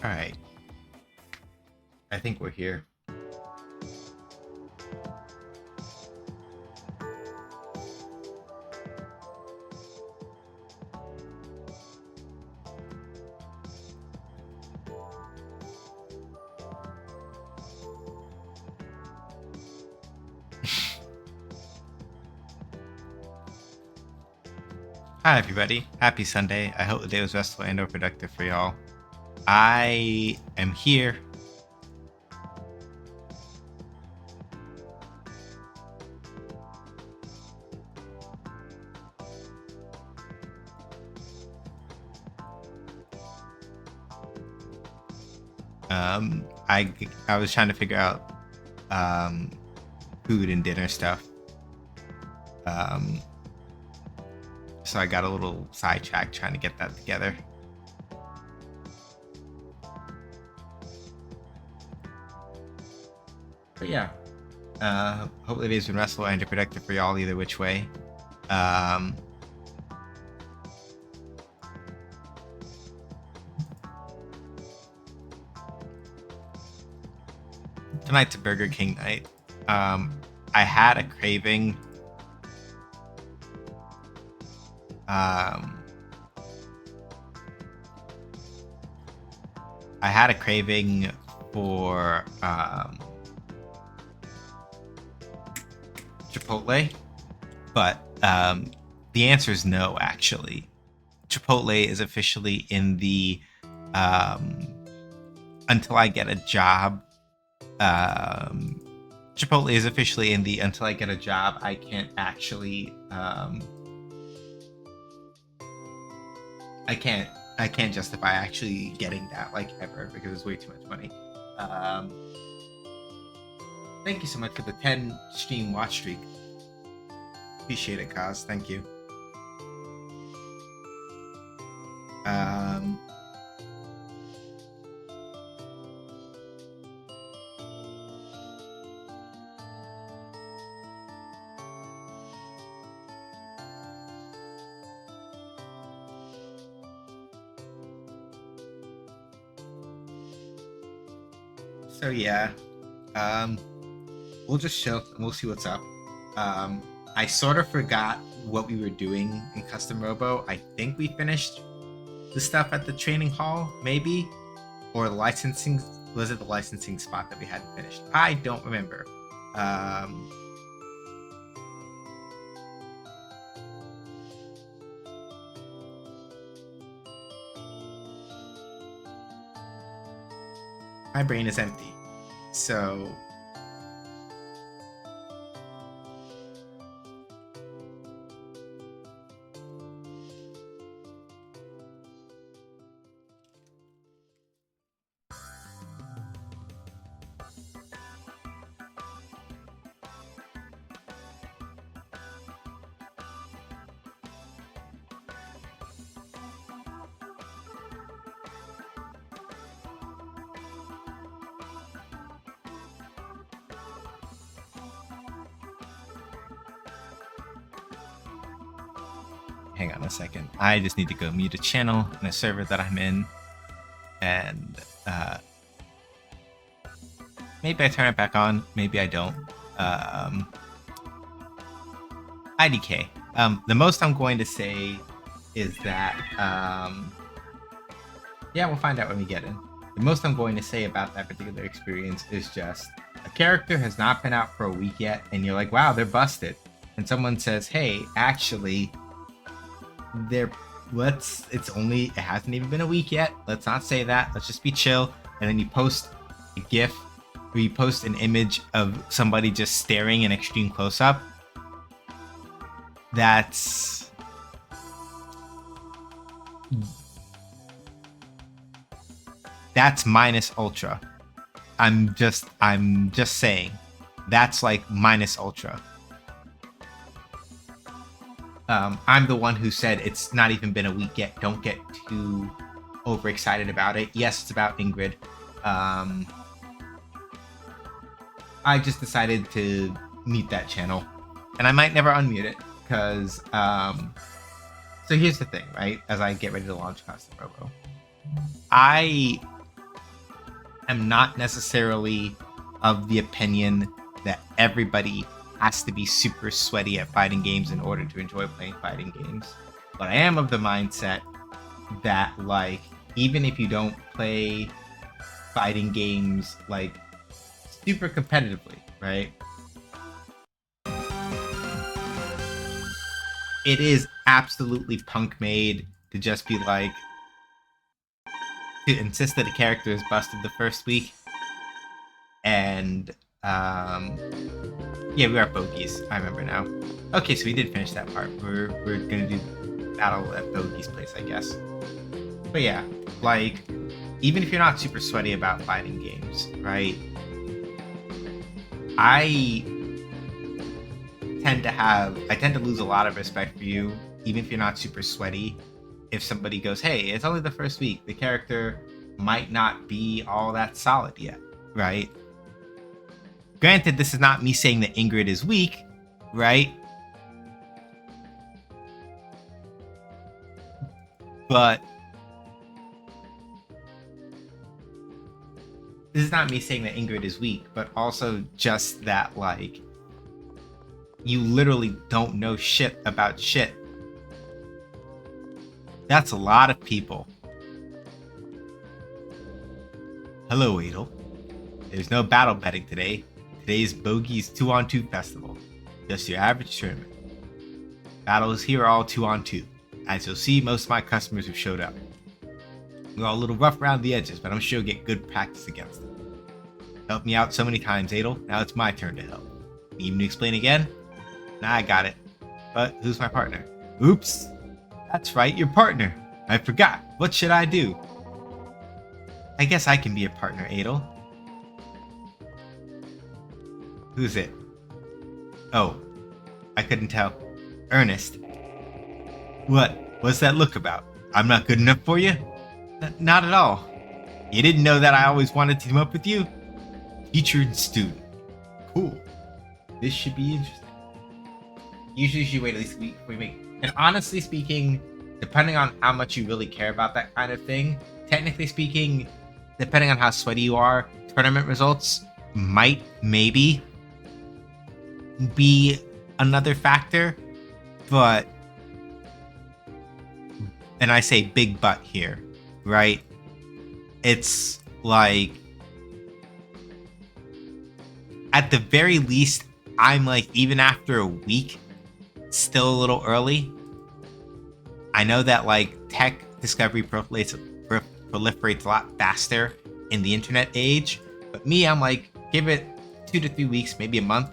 All right. I think we're here. Hi, everybody. Happy Sunday. I hope the day was restful and or productive for y'all. I am here. I was trying to figure out food and dinner stuff. So I got a little sidetracked trying to get that together. But yeah, hopefully the day's been restful and productive for y'all either which way. Tonight's a Burger King night. I had a craving. I had a craving for Chipotle, but the answer is no. Actually, Chipotle is officially in the until I get a job. Chipotle is officially in the until I get a job. I can't actually. I can't justify actually getting that like ever because it's way too much money. Thank you so much for the 10 stream watch streak. Appreciate it, Kaz. Thank you. So yeah, we'll just chill and we'll see what's up. I sort of forgot what we were doing in Custom Robo. I think we finished the stuff at the training hall, maybe, or the licensing. Was it the licensing spot that we hadn't finished? I don't remember. My brain is empty. So hang on a second. I just need to go mute a channel in a server that I'm in. And maybe I turn it back on, maybe I don't. IDK. The most I'm going to say is that yeah, we'll find out when we get in. The most I'm going to say about that particular experience is just a character has not been out for a week yet, and you're like, wow, they're busted. And someone says, hey, actually, it hasn't even been a week yet. Let's not say that. Let's just be chill. And then you post a GIF or you post an image of somebody just staring in extreme close up. That's minus ultra. I'm just saying. That's like minus ultra. I'm the one who said it's not even been a week yet. Don't get too overexcited about it. Yes, it's about Ingrid. I just decided to mute that channel, and I might never unmute it because. So here's the thing, right? As I get ready to launch Custom Robo, I am not necessarily of the opinion that everybody has to be super sweaty at fighting games in order to enjoy playing fighting games. But I am of the mindset that, like, even if you don't play fighting games, like, super competitively, right? It is absolutely punk made to just be like, to insist that a character is busted the first week. And, yeah, we are bogeys. I remember now. Okay, so we did finish that part. We're gonna do battle at Bogey's place, I guess. But yeah, like, even if you're not super sweaty about fighting games, right? I tend to lose a lot of respect for you, even if you're not super sweaty. If somebody goes, hey, it's only the first week, the character might not be all that solid yet, right? Granted, this is not me saying that Ingrid is weak, right? But this is not me saying that Ingrid is weak, but also just that, like, you literally don't know shit about shit. That's a lot of people. Hello, Adel. There's no battle betting today. Today's Bogey's 2-on-2 festival. Just your average tournament. Battles here are all 2-on-2. As you'll see, most of my customers have showed up. We're all a little rough around the edges, but I'm sure you'll get good practice against them. Helped me out so many times, Adel. Now it's my turn to help. Need me to explain again? Nah, I got it. But who's my partner? Oops. That's right, your partner. I forgot. What should I do? I guess I can be a partner, Adel. Who's it? Oh, I couldn't tell. Ernest. What? What's that look about? I'm not good enough for you? Not at all. You didn't know that I always wanted to team up with you? Teacher and student. Cool. This should be interesting. Usually you wait at least a week before you make. And honestly speaking, depending on how much you really care about that kind of thing, technically speaking, depending on how sweaty you are, tournament results might maybe be another factor, but, and I say big but here, right? It's like, at the very least, I'm like, even after a week, still a little early. I know that, like, tech discovery proliferates a lot faster in the internet age, but me, I'm like, give it 2 to 3 weeks, maybe a month,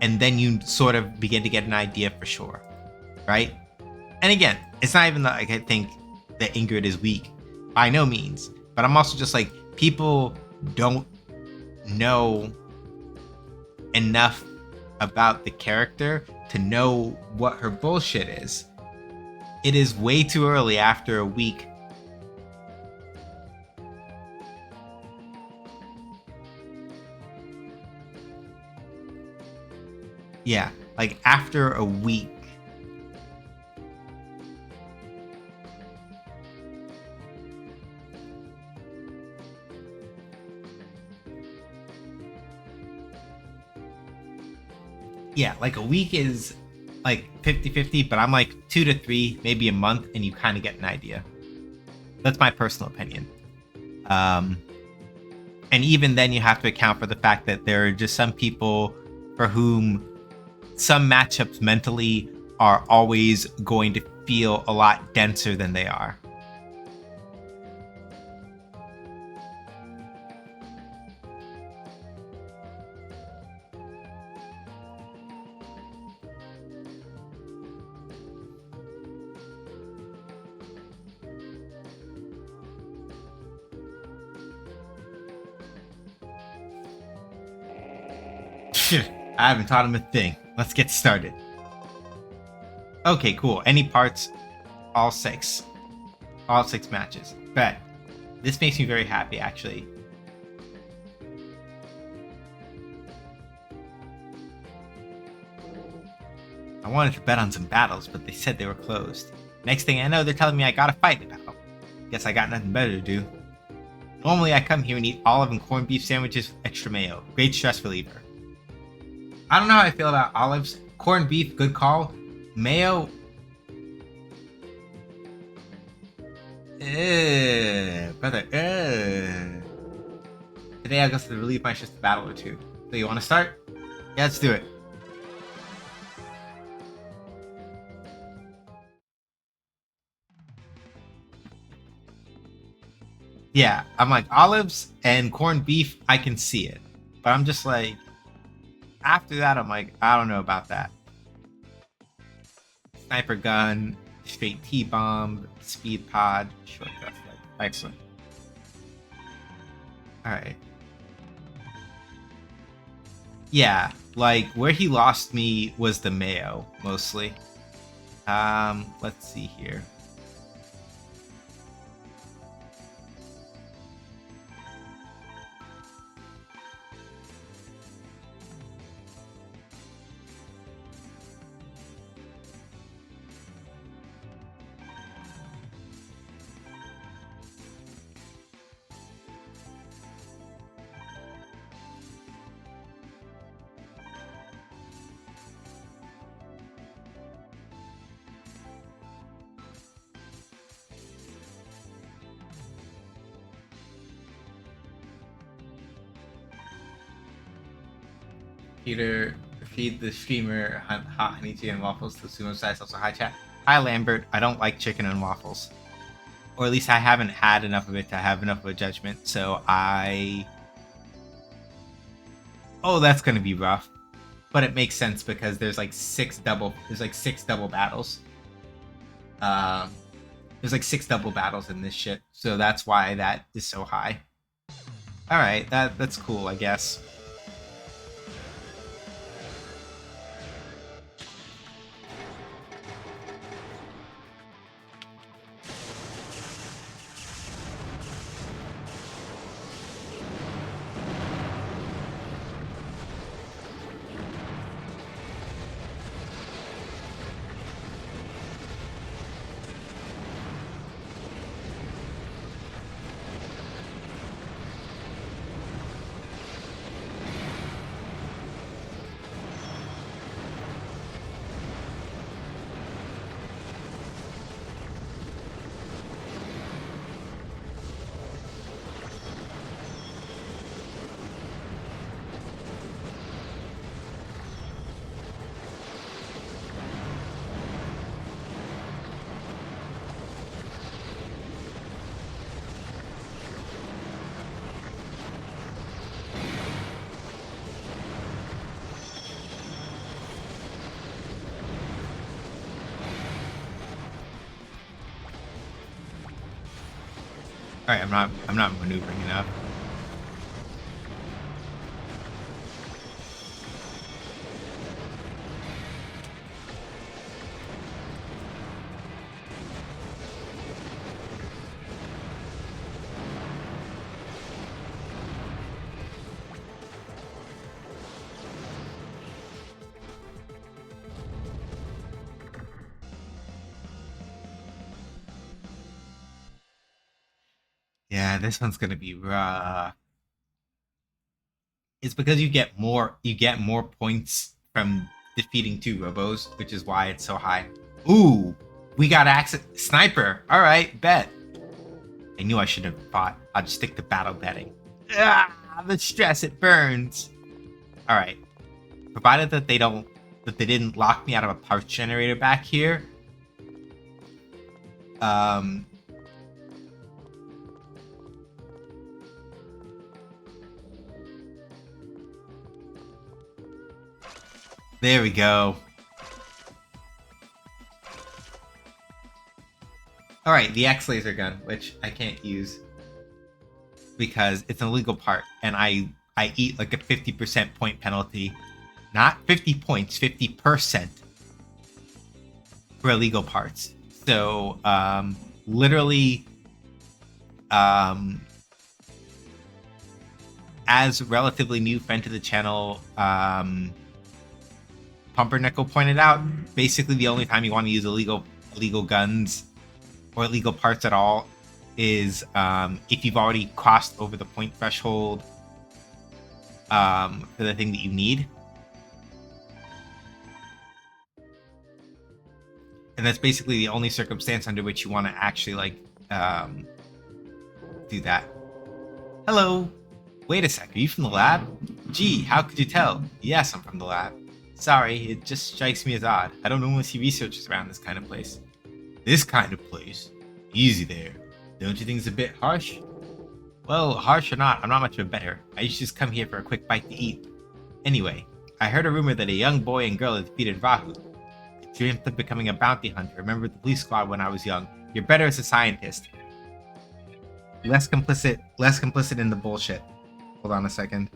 and then you sort of begin to get an idea for sure, right? And again, it's not even that, like, I think that Ingrid is weak, by no means, but I'm also just like, people don't know enough about the character to know what her bullshit is. It is way too early after a week. Yeah, like after a week. Yeah, like a week is like 50-50, but I'm like 2 to 3, maybe a month, and you kind of get an idea. That's my personal opinion. And even then you have to account for the fact that there are just some people for whom some matchups mentally are always going to feel a lot denser than they are. I haven't taught him a thing. Let's get started. Okay, cool. Any parts? All 6. All 6 matches. Bet. This makes me very happy, actually. I wanted to bet on some battles, but they said they were closed. Next thing I know, they're telling me I gotta fight a battle. Guess I got nothing better to do. Normally, I come here and eat olive and corned beef sandwiches with extra mayo. Great stress reliever. I don't know how I feel about olives. Corned beef, good call. Mayo. Brother. Today I guess to relieve my stress a battle or two. So you want to start? Yeah, let's do it. Yeah, I'm like olives and corned beef. I can see it, but I'm just like after that. I'm like I don't know about that. Sniper gun, straight T-bomb, speed pod, short thrust. Excellent. All right. Yeah, like where he lost me was the mayo mostly. Let's see here. Peter, feed the streamer hot honey tea and waffles to sumo size. Also, hi chat. Hi Lambert. I don't like chicken and waffles, or at least I haven't had enough of it to have enough of a judgment. So I. Oh, that's gonna be rough, but it makes sense because there's like six double battles. There's like 6 double battles in this shit, so that's why that is so high. All right, that's cool, I guess. All right, I'm not maneuvering enough. Yeah, this one's gonna be rough. It's because you get more points from defeating 2 robos, which is why it's so high. Ooh, we got access sniper. All right, bet. I knew I shouldn't have fought. I'll just stick to battle betting. Ah, the stress, it burns. All right, provided that they didn't lock me out of a parts generator back here. There we go. All right, the X laser gun, which I can't use because it's an illegal part, and I eat like a 50% point penalty, not 50 points, 50% for illegal parts. So literally, as relatively new friend to the channel, Pumpernickel pointed out, basically the only time you want to use illegal guns or illegal parts at all is if you've already crossed over the point threshold for the thing that you need. And that's basically the only circumstance under which you want to actually like do that. Hello. Wait a sec, are you from the lab? Gee, how could you tell? Yes, I'm from the lab. Sorry, it just strikes me as odd. I don't normally see researchers around this kind of place. This kind of place? Easy there. Don't you think it's a bit harsh? Well, harsh or not, I'm not much of a bettor. I used to just come here for a quick bite to eat. Anyway, I heard a rumor that a young boy and girl had defeated Rahu. I dreamt of becoming a bounty hunter. Remembered the police squad when I was young. You're better as a scientist. Less complicit in the bullshit. Hold on a second.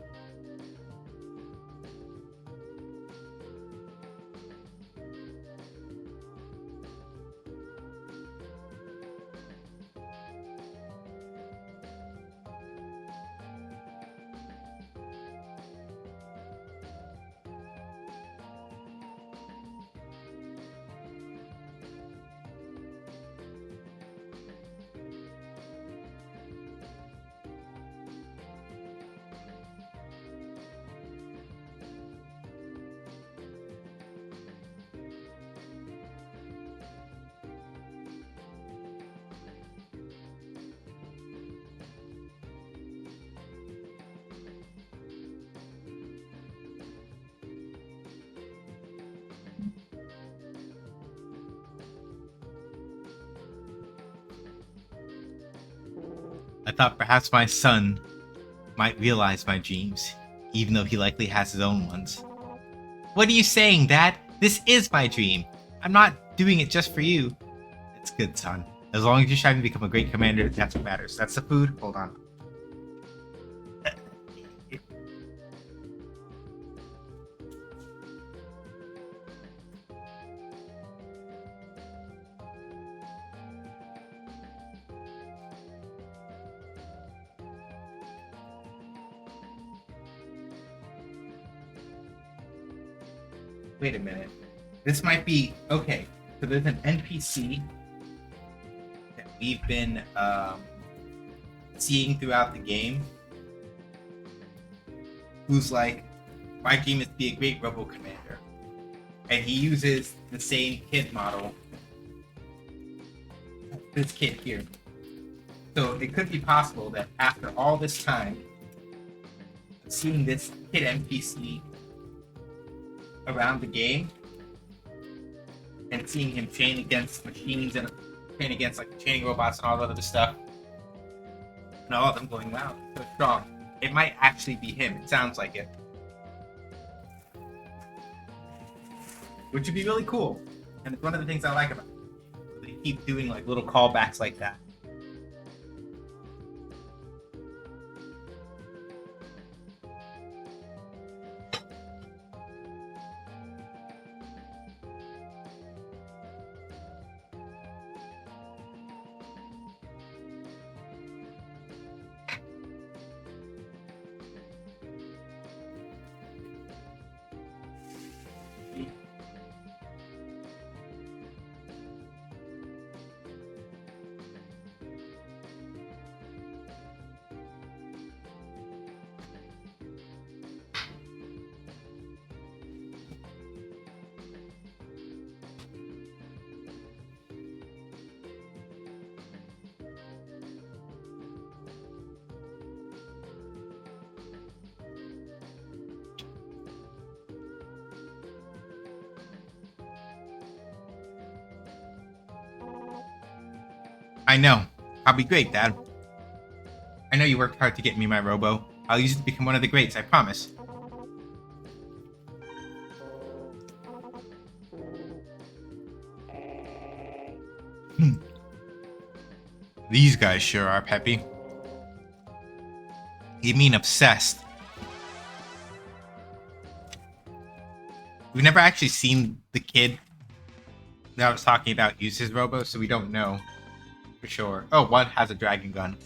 I thought perhaps my son might realize my dreams, even though he likely has his own ones. What are you saying, Dad? This is my dream. I'm not doing it just for you. It's good, son. As long as you're trying to become a great commander, that's what matters. That's the food? Hold on. Wait a minute. This might be... Okay, so there's an NPC that we've been seeing throughout the game who's like, my dream is to be a great robo commander. And he uses the same kid model. This kid here. So it could be possible that after all this time, seeing this kid NPC around the game and seeing him train against machines and train against like training robots and all that other stuff, and all of them going, wow, so strong. It might actually be him. It sounds like it. Which would be really cool. And it's one of the things I like about it. They keep doing like little callbacks like that. I know. I'll be great, Dad. I know you worked hard to get me my robo. I'll use it to become one of the greats, I promise. These guys sure are peppy. You mean obsessed? We've never actually seen the kid that I was talking about use his robo, so we don't know for sure. Oh, one has a dragon gun.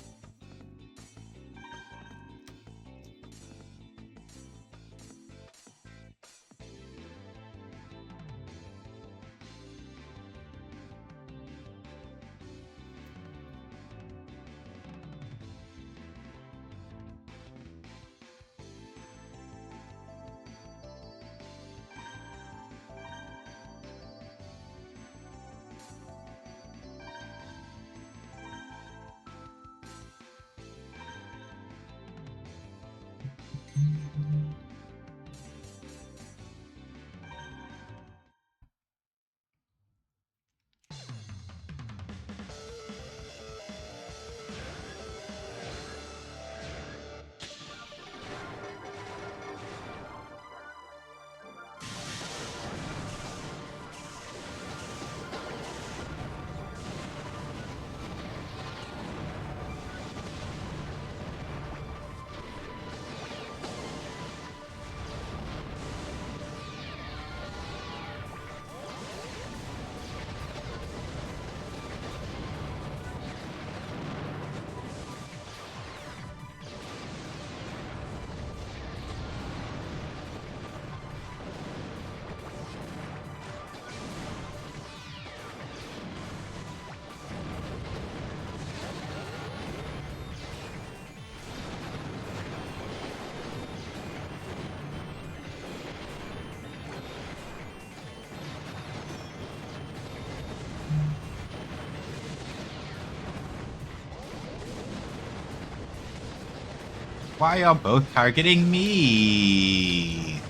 Why y'all both targeting me?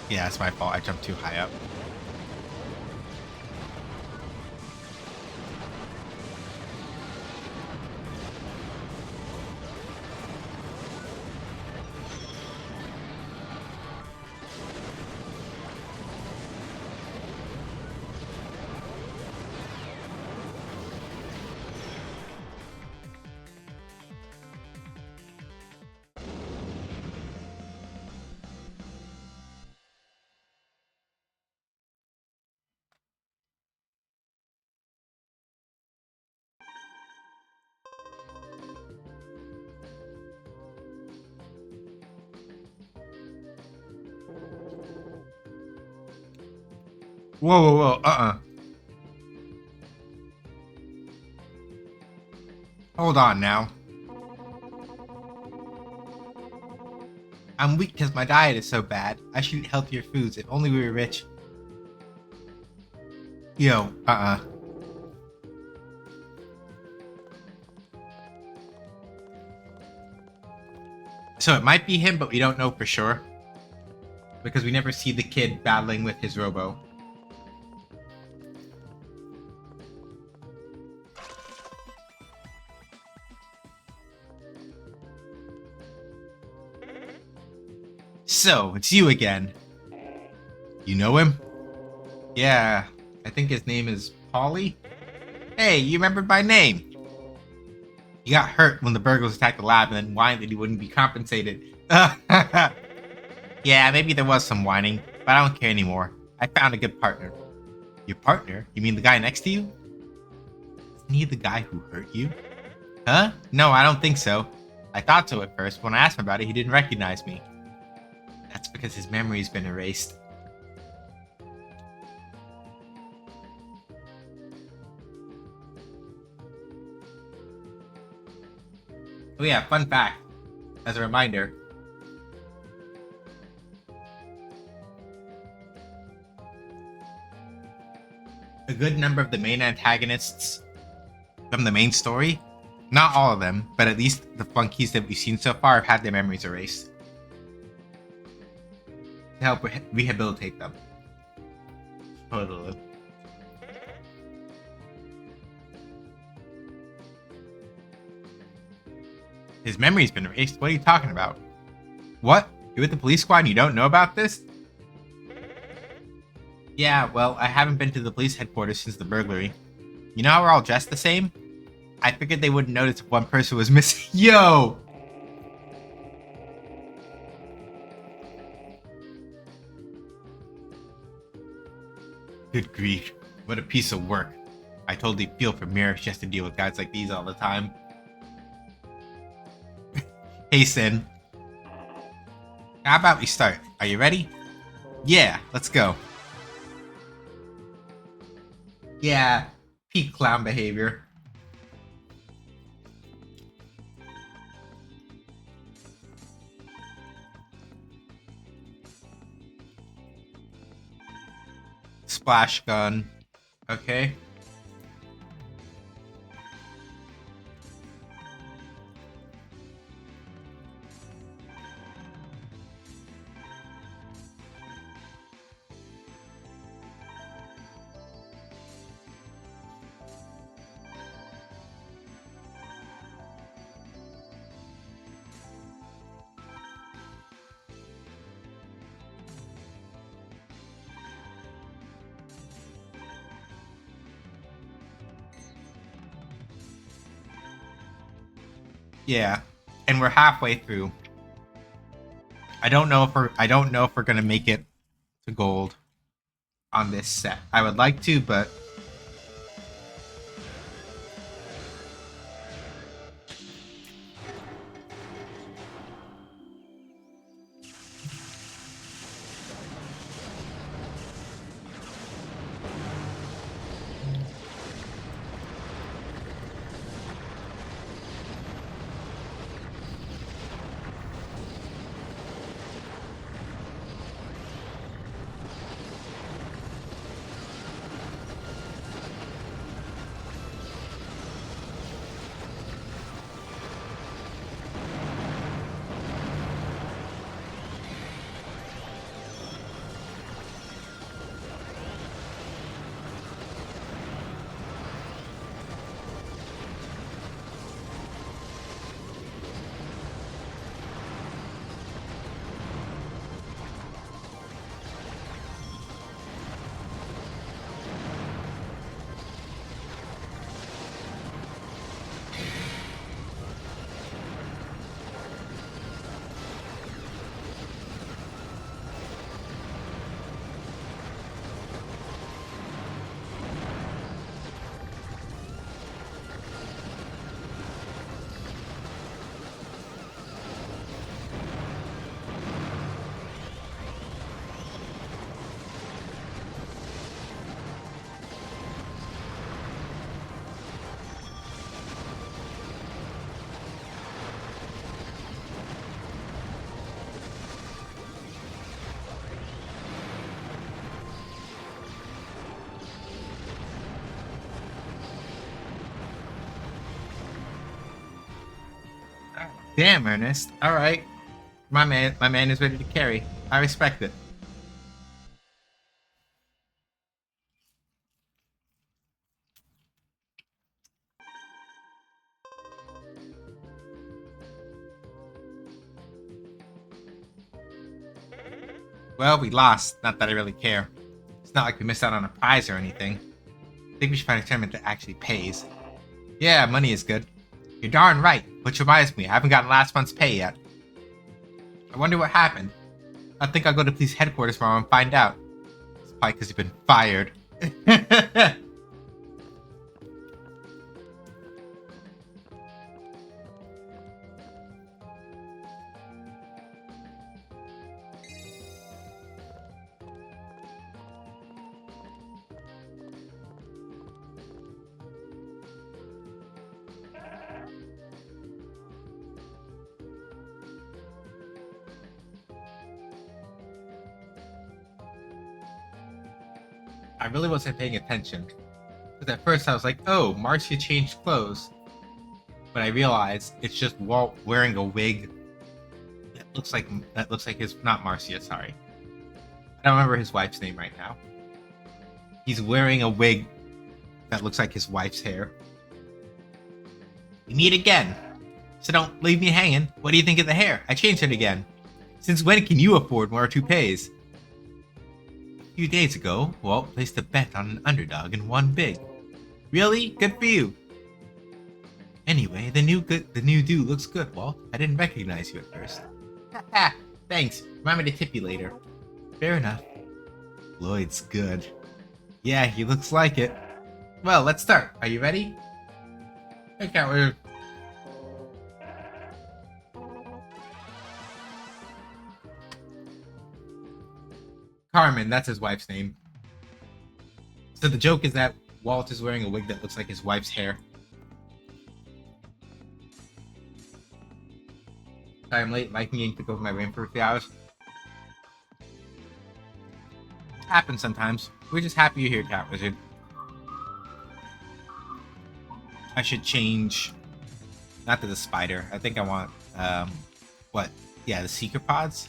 Yeah, it's my fault. I jumped too high up. Whoa, whoa, whoa. Hold on now. I'm weak because my diet is so bad. I should eat healthier foods. If only we were rich. Yo, So it might be him, but we don't know for sure. Because we never see the kid battling with his robo. So, it's you again. You know him? Yeah, I think his name is Polly. Hey, you remembered my name. He got hurt when the burglars attacked the lab and then whined that he wouldn't be compensated. Yeah, maybe there was some whining, but I don't care anymore. I found a good partner. Your partner? You mean the guy next to you? Isn't he the guy who hurt you? Huh? No, I don't think so. I thought so at first, but when I asked him about it, he didn't recognize me. That's because his memory's been erased. Oh yeah, fun fact. As a reminder, a good number of the main antagonists from the main story, not all of them, but at least the flunkies that we've seen so far have had their memories erased. To help rehabilitate them. Totally. His memory's been erased? What are you talking about? What? You're with the police squad and you don't know about this? Yeah, well, I haven't been to the police headquarters since the burglary. You know how we're all dressed the same? I figured they wouldn't notice if one person was missing. Yo! Good grief. What a piece of work. I totally feel for Mira. She has to deal with guys like these all the time. Hey, Sin. How about we start? Are you ready? Yeah, let's go. Yeah, peak clown behavior. Splash gun. Okay. Yeah, and we're halfway through. I don't know if we're gonna make it to gold on this set. I would like to, but Damn, Ernest. All right. My man is ready to carry. I respect it. Well, we lost. Not that I really care. It's not like we missed out on a prize or anything. I think we should find a tournament that actually pays. Yeah, money is good. You're darn right, which reminds me, I haven't gotten last month's pay yet. I wonder what happened. I think I'll go to police headquarters tomorrow and find out. It's probably because you've been fired. I really wasn't paying attention. Because at first I was like, oh, Marcia changed clothes. But I realized it's just Walt wearing a wig that looks like his, not Marcia, sorry. I don't remember his wife's name right now. He's wearing a wig that looks like his wife's hair. We meet again. So don't leave me hanging. What do you think of the hair? I changed it again. Since when can you afford one or two pays? A few days ago, Walt placed a bet on an underdog and won big. Really? Good for you. Anyway, the new dude looks good, Walt. I didn't recognize you at first. Haha, thanks. Remind me to tip you later. Fair enough. Lloyd's good. Yeah, he looks like it. Well, let's start. Are you ready? Okay, we're... Carmen, that's his wife's name. So the joke is that Walt is wearing a wig that looks like his wife's hair. Sorry, I'm late. Liking getting to go over my brain for a few hours. Happens sometimes. We're just happy you're here, Cat Wizard. I should change... Not to the spider. I think I want... what? Yeah, the Seeker Pods?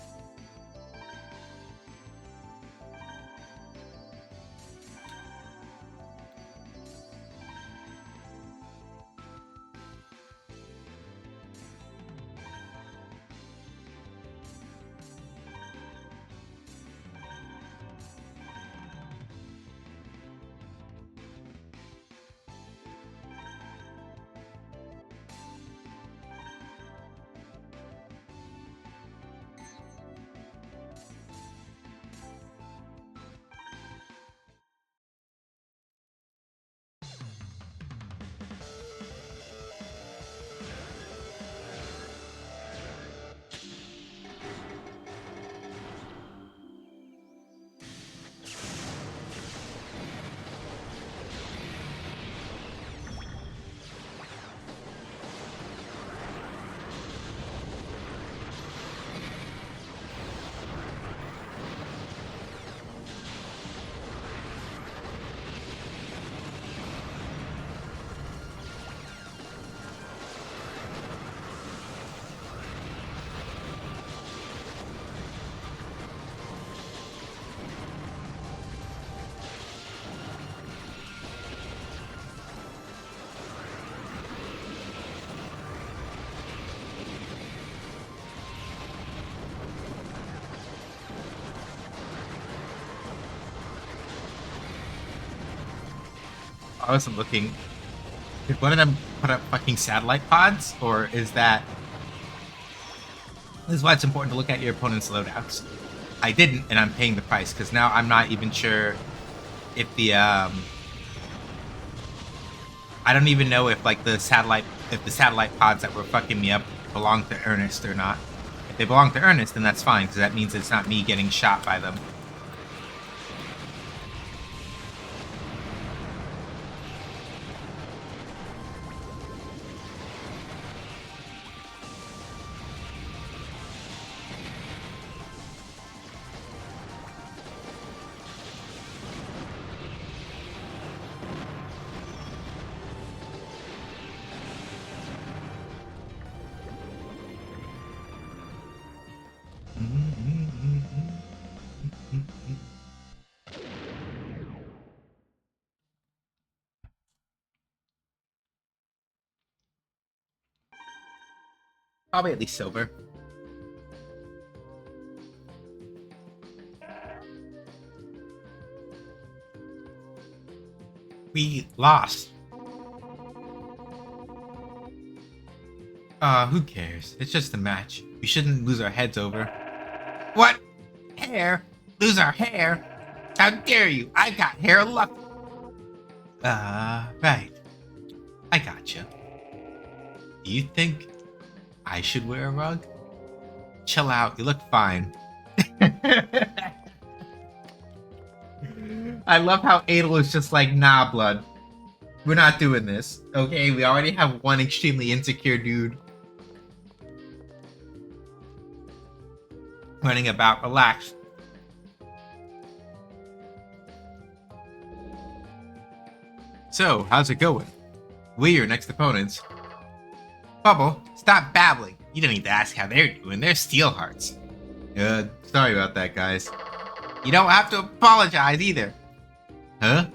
I wasn't looking. Did one of them put up fucking satellite pods? Or is that... This is why it's important to look at your opponent's loadouts. I didn't, and I'm paying the price, because now I'm not even sure if the, I don't even know if, like, the satellite pods that were fucking me up belong to Ernest or not. If they belong to Ernest, then that's fine, because that means it's not me getting shot by them. Probably at least silver. We lost. Who cares? It's just a match. We shouldn't lose our heads over. What? Hair? Lose our hair? How dare you? I got hair luck. Right. I gotcha. Do you think I should wear a rug? Chill out, you look fine. I love how Adel is just like, nah, blood. We're not doing this. Okay, we already have one extremely insecure dude running about. Relax. So, how's it going? We're your next opponents. Bubble, stop babbling. You don't need to ask how they're doing. They're steel hearts. Sorry about that, guys. You don't have to apologize either. Huh?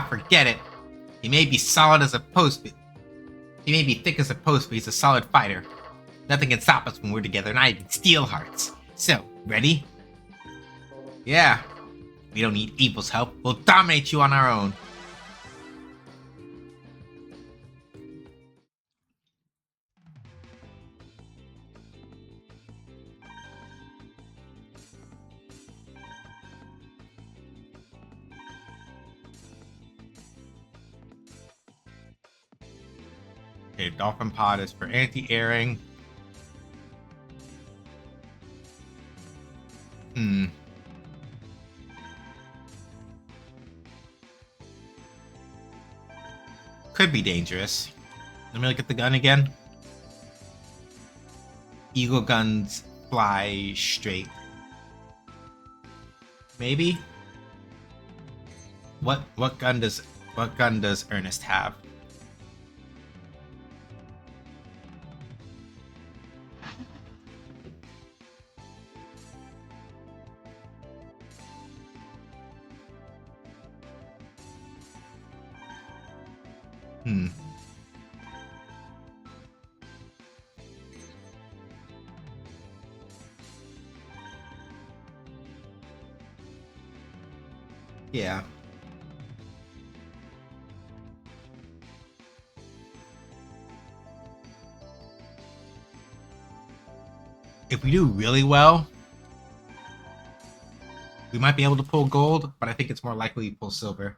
Forget it. He may be solid as a post, but he may be thick as a post, but he's a solid fighter. Nothing can stop us when we're together, not even steel hearts. So, ready? Yeah. We don't need Evil's help. We'll dominate you on our own. Okay, Dolphin Pod is for anti-airing. Could be dangerous. Let me look at the gun again. Eagle guns fly straight. Maybe? What gun does Ernest have? Yeah. If we do really well, we might be able to pull gold, but I think it's more likely we pull silver.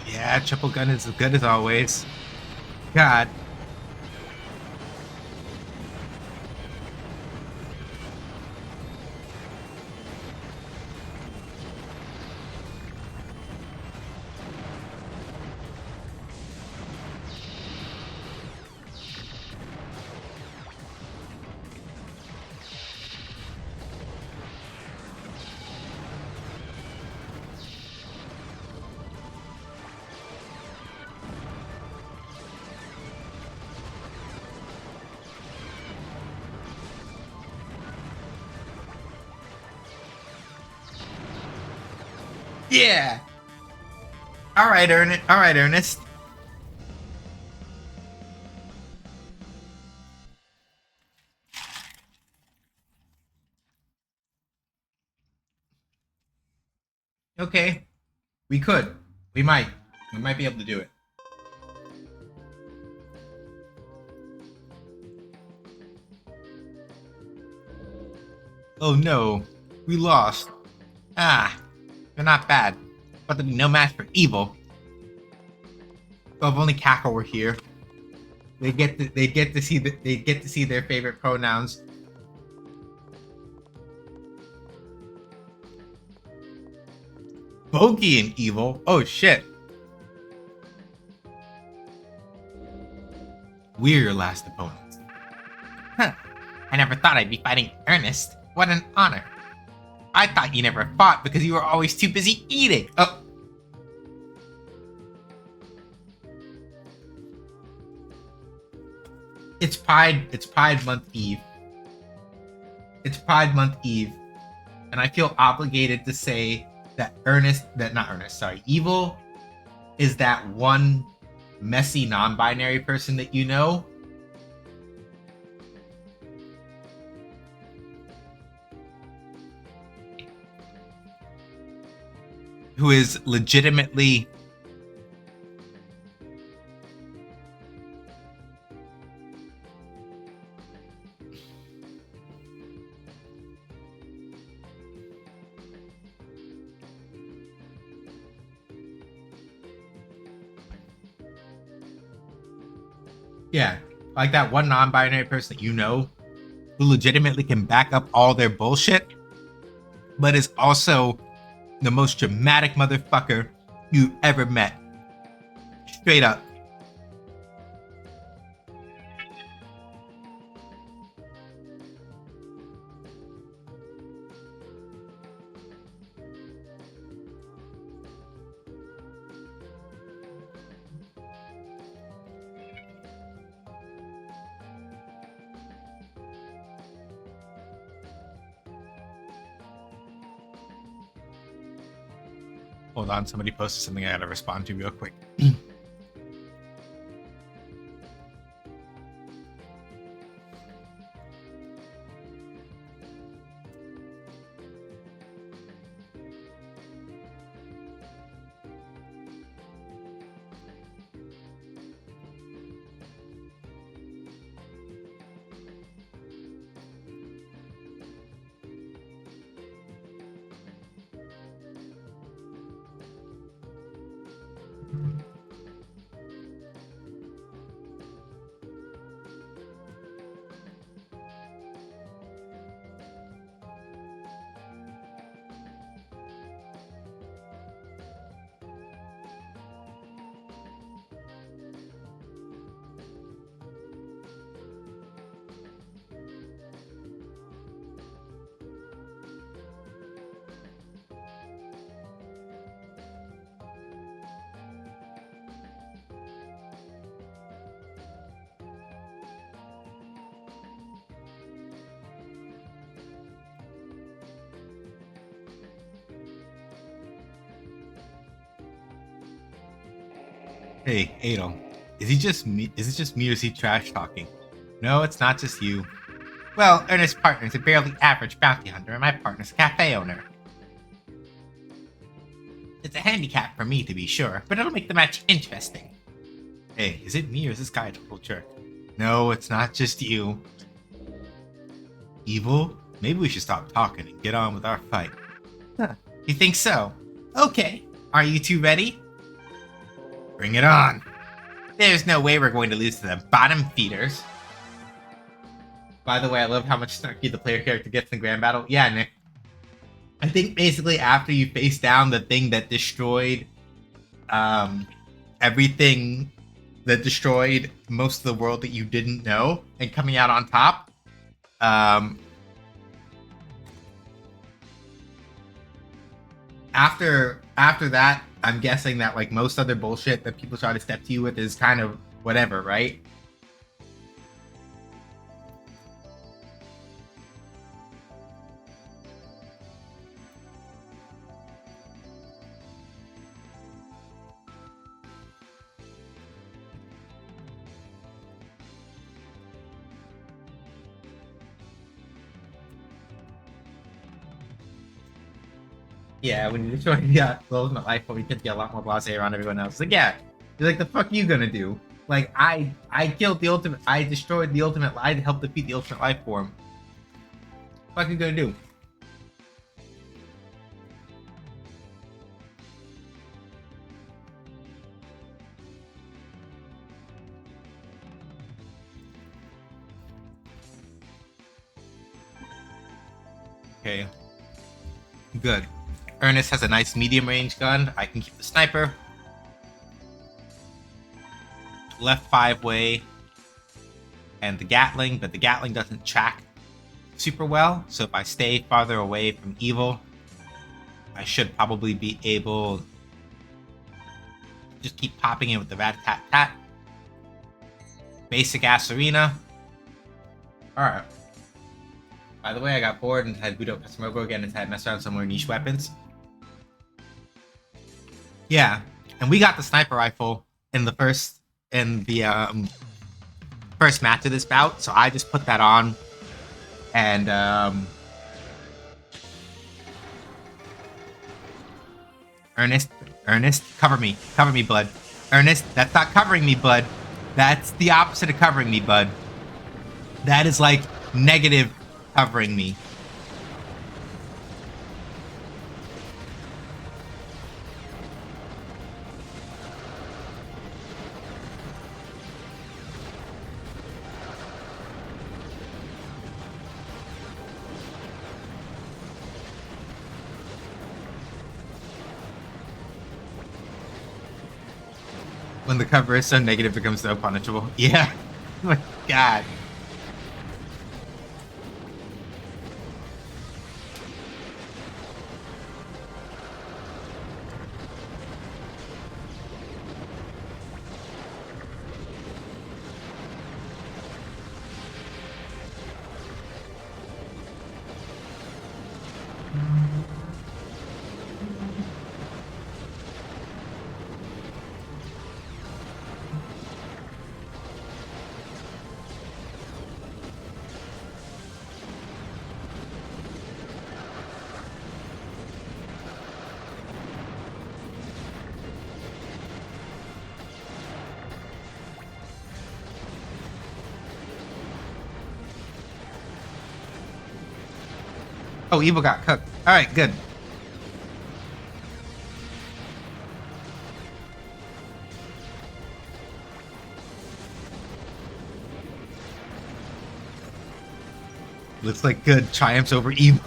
Yeah, triple gun is as good as always. God. Yeah. All right, Ernest. All right, Ernest. Okay. We could. We might. We might be able to do it. Oh no. We lost. They're not bad. But they'll be no match for Evil. So if only Cackle were here. they get to see their favorite pronouns. Bogey and evil. Oh shit. We're your last opponents. Huh. I never thought I'd be fighting Ernest. What an honor. I thought you never fought because you were always too busy eating. Oh. It's Pride Month Eve. It's Pride Month Eve. And I feel obligated to say that Evil is that one messy non-binary person that you know. Who is legitimately yeah, like that one non-binary person that you know who legitimately can back up all their bullshit, but is also the most dramatic motherfucker you ever met. Straight up. Hold on, somebody posted something I gotta respond to real quick. Hey, Adel, is he just me? Is it just me or is he trash talking? No, it's not just you. Well, Ernest's partner's a barely average bounty hunter, and my partner's a cafe owner. It's a handicap for me, to be sure, but it'll make the match interesting. Hey, is it me or is this guy a total jerk? No, it's not just you. Evil? Maybe we should stop talking and get on with our fight. Huh, you think so? Okay, are you two ready? Bring it on. There's no way we're going to lose to them bottom feeders. By the way, I love how much snarky the player character gets in Grand Battle. Yeah, Nick. I think basically after you face down the thing that destroyed everything, that destroyed most of the world that you didn't know, and coming out on top, after that, I'm guessing that like most other bullshit that people try to step to you with is kind of whatever, right? Yeah, when you destroy the ultimate life form, you tend to get a lot more blasé around everyone else. Like, yeah, you're like, the fuck you gonna do? Like, I killed the ultimate, I destroyed the ultimate, I helped defeat the ultimate life form. What you gonna do? Okay. Good. Ernest has a nice medium range gun. I can keep the sniper. Left 5-way. And the Gatling, but the Gatling doesn't track super well. So if I stay farther away from evil, I should probably be able to just keep popping in with the rat-tat-tat. Basic ass arena. Alright. By the way, I got bored and had boot up Custom Robo again and had messed around some more niche weapons. Yeah, and we got the sniper rifle in the first match of this bout, so I just put that on and Ernest, cover me, bud. Ernest, that's not covering me, bud. That's the opposite of covering me, bud. That is like negative covering me. When the cover is so negative, it becomes so punishable. Yeah. Oh my god. Oh, evil got cooked. Alright, good. Looks like good triumphs over evil.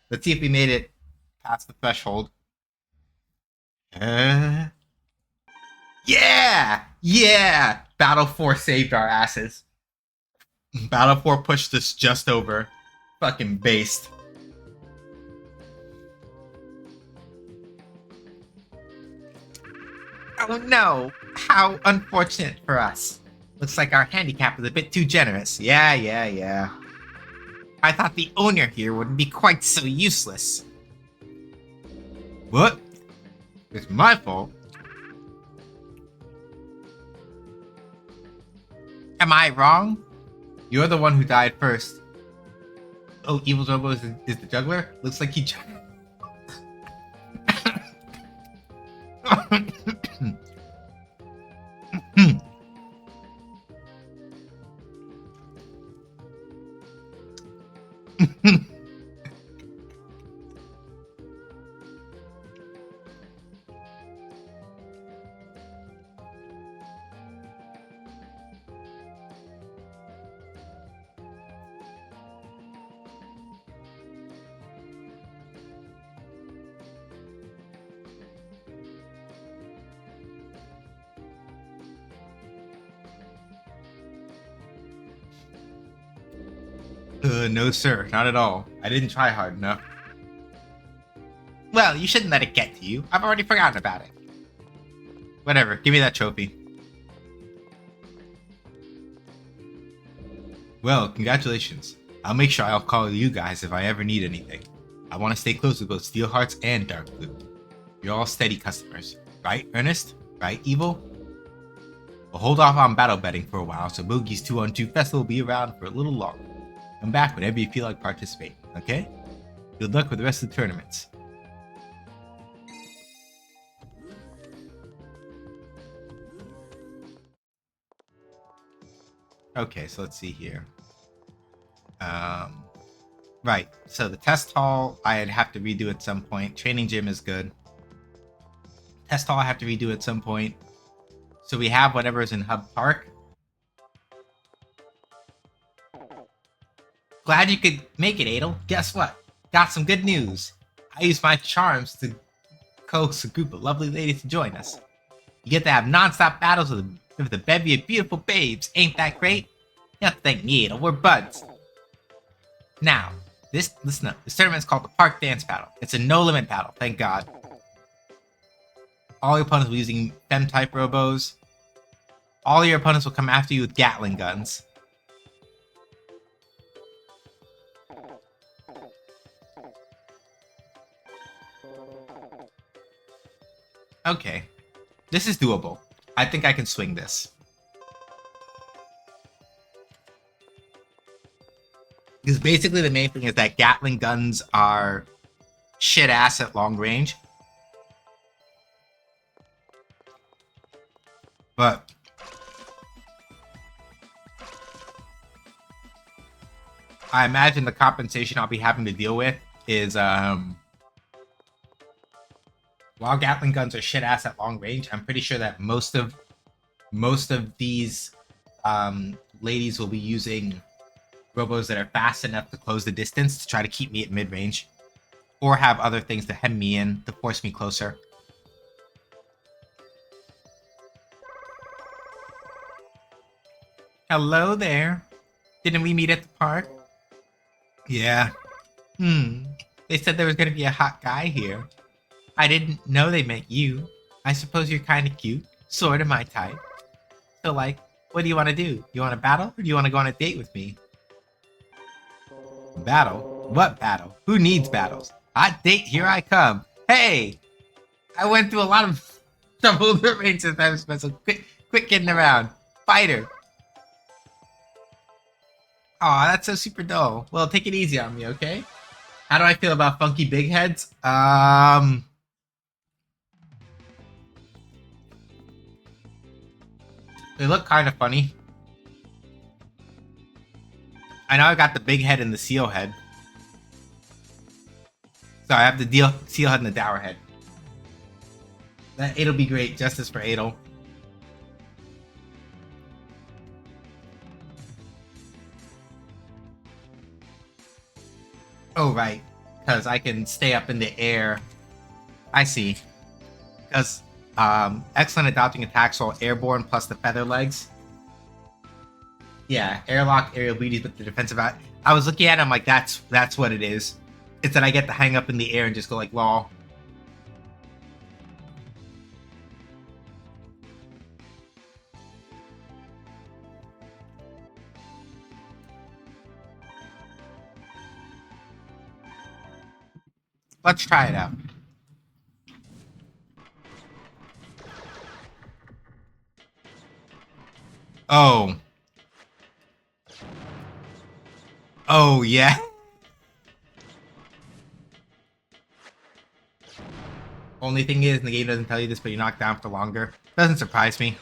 Let's see if we made it past the threshold. Yeah! Yeah! Battle 4 saved our asses. Battle 4 pushed us just over. Fucking based. Oh no! How unfortunate for us. Looks like our handicap is a bit too generous. Yeah. I thought the owner here wouldn't be quite so useless. What? It's my fault. Am I wrong? You're the one who died first. Oh, Evil's Robo is the juggler? Looks like he... No sir, not at all. I didn't try hard enough. Well, you shouldn't let it get to you. I've already forgotten about it. Whatever, give me that trophy. Well, congratulations. I'll make sure I'll call you guys if I ever need anything. I want to stay close with both Steel Hearts and Dark Blue. You're all steady customers. Right, Ernest? Right, Evil? We'll hold off on battle betting for a while, so Boogie's 2-on-2 Festival will be around for a little longer. Come back whenever you feel like participating, okay? Good luck with the rest of the tournaments. Okay, so let's see here. Right, so the test hall I'd have to redo at some point. Training gym is good. Test hall I have to redo at some point. So we have whatever's in Hub Park. Glad you could make it, Adel. Guess what? Got some good news. I used my charms to coax a group of lovely ladies to join us. You get to have non-stop battles with a bevy of beautiful babes. Ain't that great? You have to thank me, Adel. We're buds. Now, listen up. This tournament's called the Park Dance Battle. It's a no-limit battle, thank God. All your opponents will be using Fem-type robos. All your opponents will come after you with Gatling guns. Okay. This is doable. I think I can swing this. Because basically the main thing is that Gatling guns are shit ass at long range. But I imagine the compensation I'll be having to deal with is while Gatling guns are shit ass at long range, I'm pretty sure that most of these ladies will be using robos that are fast enough to close the distance to try to keep me at mid range, or have other things to hem me in to force me closer. Hello there. Didn't we meet at the park? Yeah. They said there was gonna be a hot guy here. I didn't know they meant you. I suppose you're kind of cute. Sort of my type. So, like, what do you want to do? You want to battle, or do you want to go on a date with me? Battle? What battle? Who needs battles? Hot date, here I come. Hey! I went through a lot of trouble with the range since I was so quick getting around. Fighter. Aw, that's so super dull. Well, take it easy on me, okay? How do I feel about funky big heads? They look kind of funny. I know I got the big head and the seal head. Sorry, I have the seal head and the dour head. It'll be great. Justice for Adel. Oh, right. Because I can stay up in the air. I see. Because excellent adopting attacks while airborne plus the feather legs. Yeah, airlock, aerial beauties with the defensive out. I was looking at it, I'm like, that's what it is. It's that I get to hang up in the air and just go like, lol. Let's try it out. Oh. Oh, yeah. Only thing is, the game doesn't tell you this, but you're knocked down for longer. Doesn't surprise me.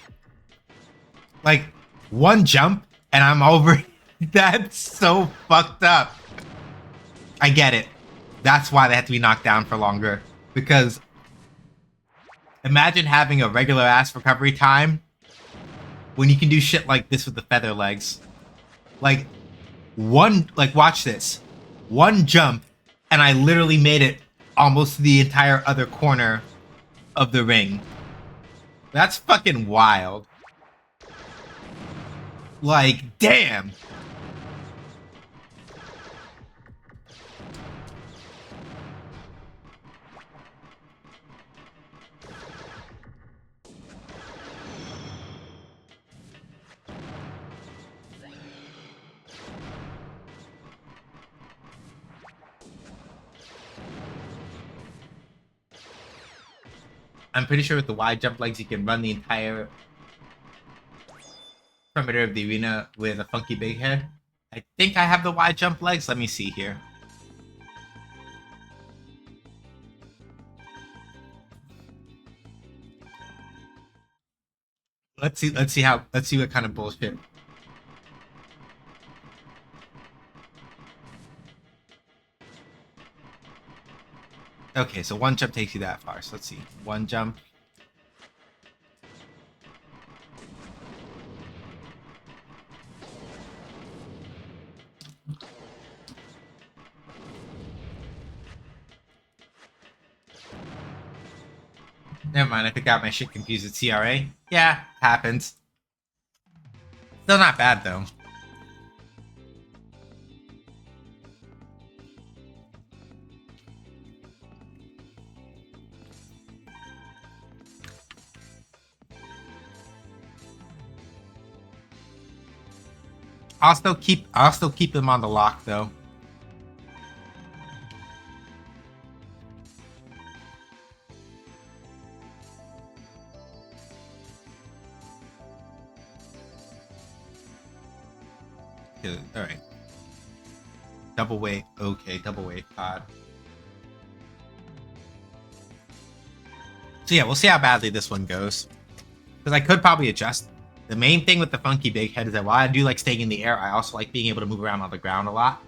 Like, one jump, and I'm over. That's so fucked up. I get it. That's why they have to be knocked down for longer. Because imagine having a regular ass recovery time when you can do shit like this with the feather legs. Like, watch this. One jump, and I literally made it almost to the entire other corner of the ring. That's fucking wild. Like, damn. I'm pretty sure with the wide jump legs, you can run the entire perimeter of the arena with a funky big head. I think I have the wide jump legs. Let me see here. Let's see what kind of bullshit. Okay, so one jump takes you that far. So let's see. One jump. Never mind, I think I got my shit confused with CRA. Yeah, happens. Still not bad though. I'll still keep them on the lock though. All right. Double wave. Okay, double wave pod. So yeah, we'll see how badly this one goes. Because I could probably adjust. The main thing with the funky big head is that while I do like staying in the air, I also like being able to move around on the ground a lot.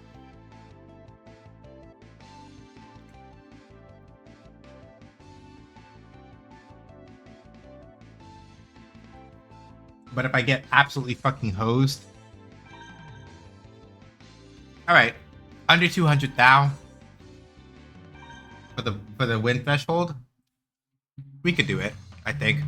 But if I get absolutely fucking hosed. Alright. Under 200 thou. For the win threshold. We could do it, I think.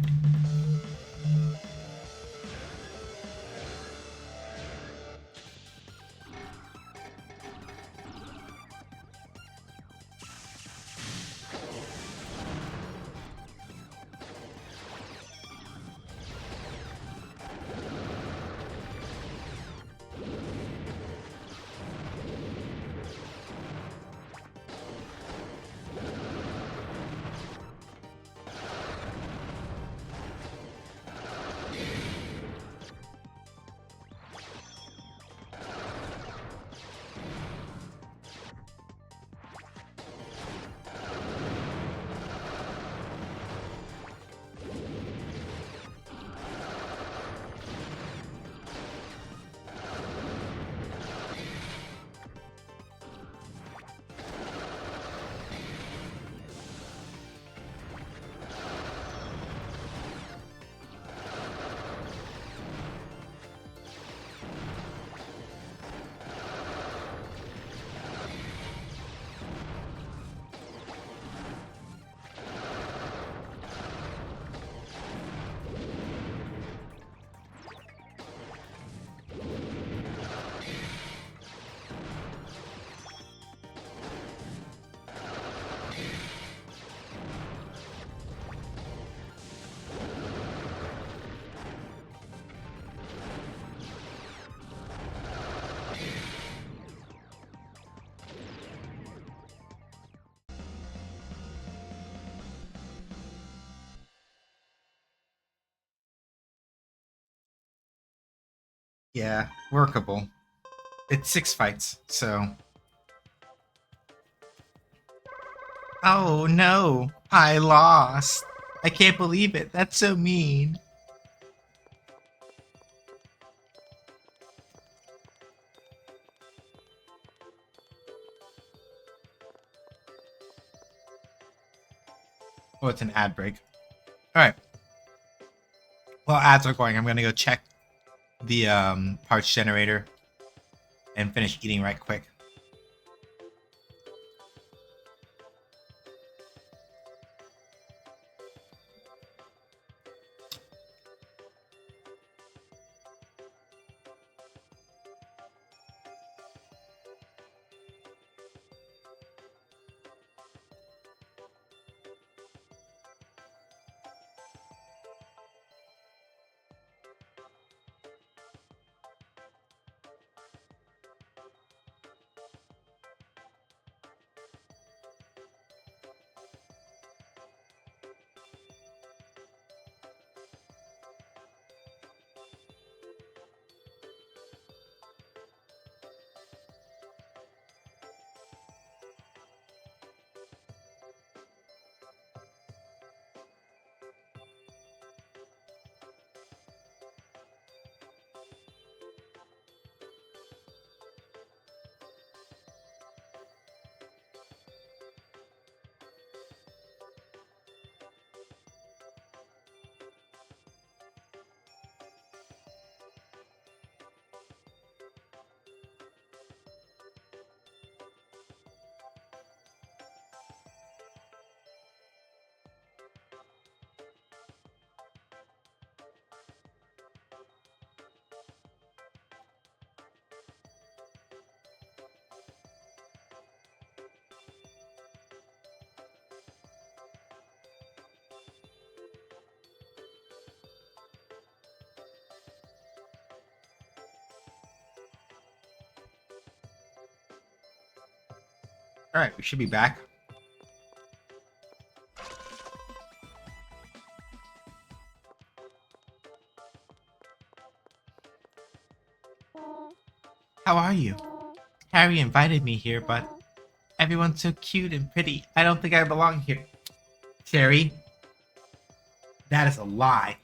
Yeah, workable. It's 6 fights, so. Oh no, I lost. I can't believe it. That's so mean. Oh, it's an ad break. Alright. Well, ads are going. I'm gonna go check the parts generator and finish eating right quick. Alright, we should be back. How are you? Harry invited me here, but everyone's so cute and pretty. I don't think I belong here. Sherry, that is a lie.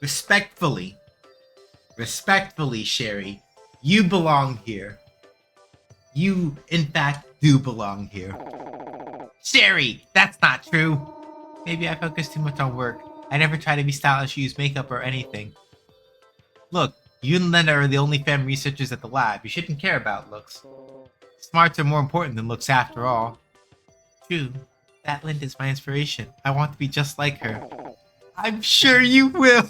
Respectfully, Sherry, you belong here. You, in fact, do belong here. Sherry, that's not true. Maybe I focus too much on work. I never try to be stylish, use makeup or anything. Look, you and Linda are the only femme researchers at the lab. You shouldn't care about looks. Smarts are more important than looks after all. True. That Linda's my inspiration. I want to be just like her. I'm sure you will.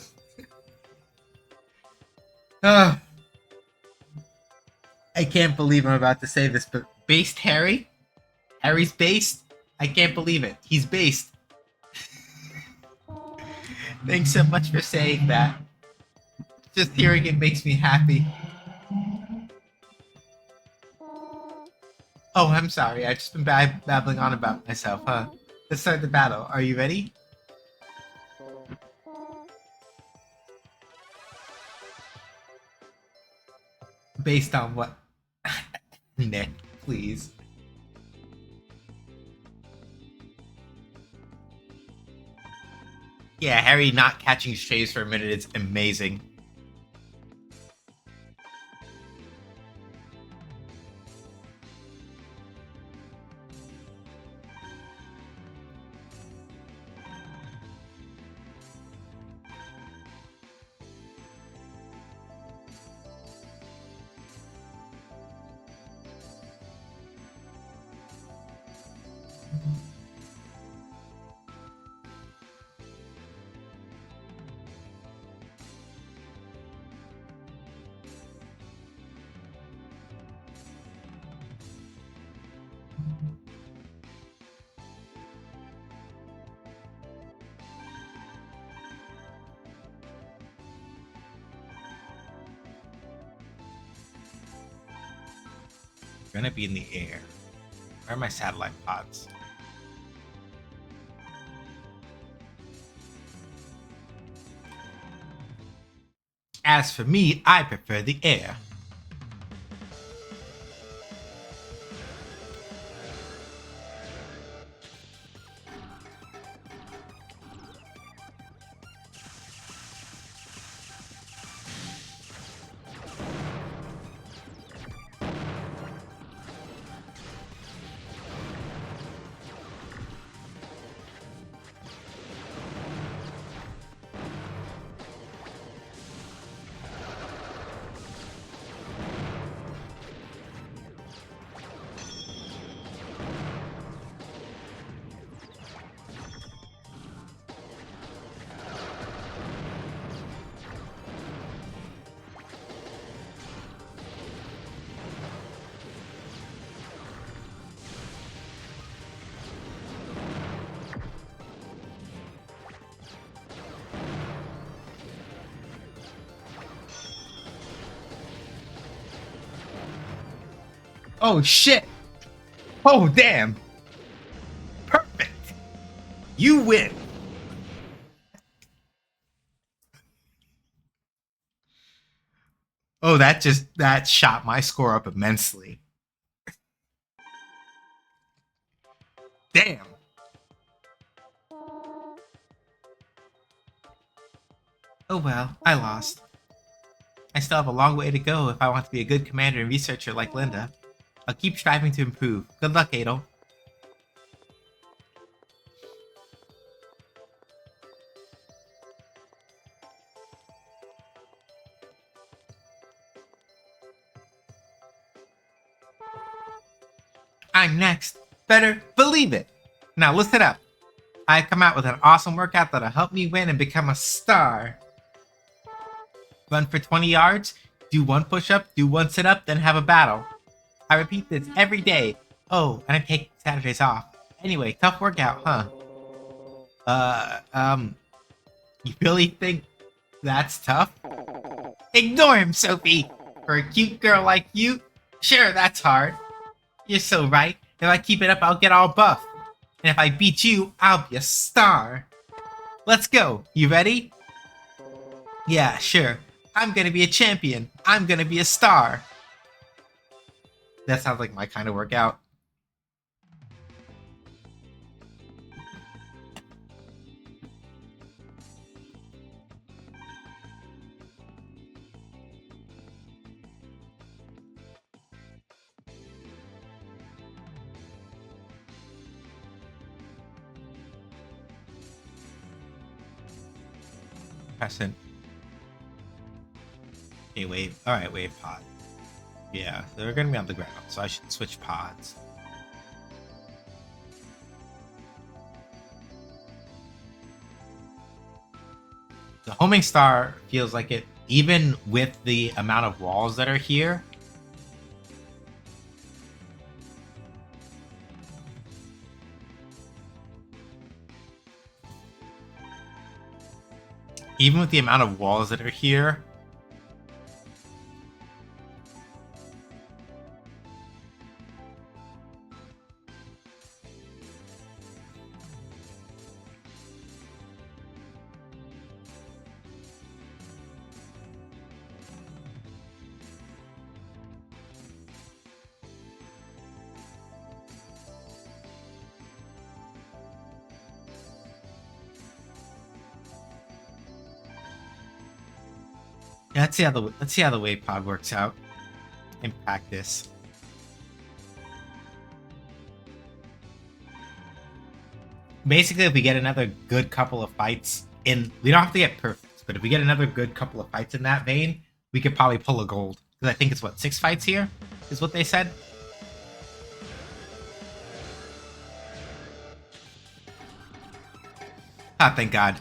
I can't believe I'm about to say this, but based Harry? Harry's based? I can't believe it. He's based. Thanks so much for saying that. Just hearing it makes me happy. Oh, I'm sorry. I've just been babbling on about myself, huh? Let's start the battle. Are you ready? Based on what? Nick, please. Yeah, Harry not catching strays for a minute is amazing. We're gonna be in the air. Where are my satellite pods? As for me, I prefer the air. Oh shit! Oh damn! Perfect! You win! Oh, that shot my score up immensely. Damn! Oh well, I lost. I still have a long way to go if I want to be a good commander and researcher like Linda. I'll keep striving to improve. Good luck, Adel. I'm next. Better believe it. Now listen up. I've come out with an awesome workout that'll help me win and become a star. Run for 20 yards, do one push-up, do one sit-up, then have a battle. I repeat this every day. Oh, and I take Saturdays off. Anyway, tough workout, huh? You really think that's tough? Ignore him, Sophie! For a cute girl like you, sure, that's hard. You're so right. If I keep it up, I'll get all buff. And if I beat you, I'll be a star. Let's go. You ready? Yeah, sure. I'm gonna be a champion. I'm gonna be a star. That sounds like my kind of workout. Crescent. Okay, wave. Alright, wave pod. Yeah, they're gonna be on the ground, so I should switch pods. The homing star feels like it, even with the amount of walls that are here. Even with the amount of walls that are here, yeah, let's see how the wave pod works out in practice. Basically, if we get another good couple of fights in, we don't have to get perfect, but if we get another good couple of fights in that vein, we could probably pull a gold. Because I think it's what, 6 fights here, is what they said. Ah, thank God.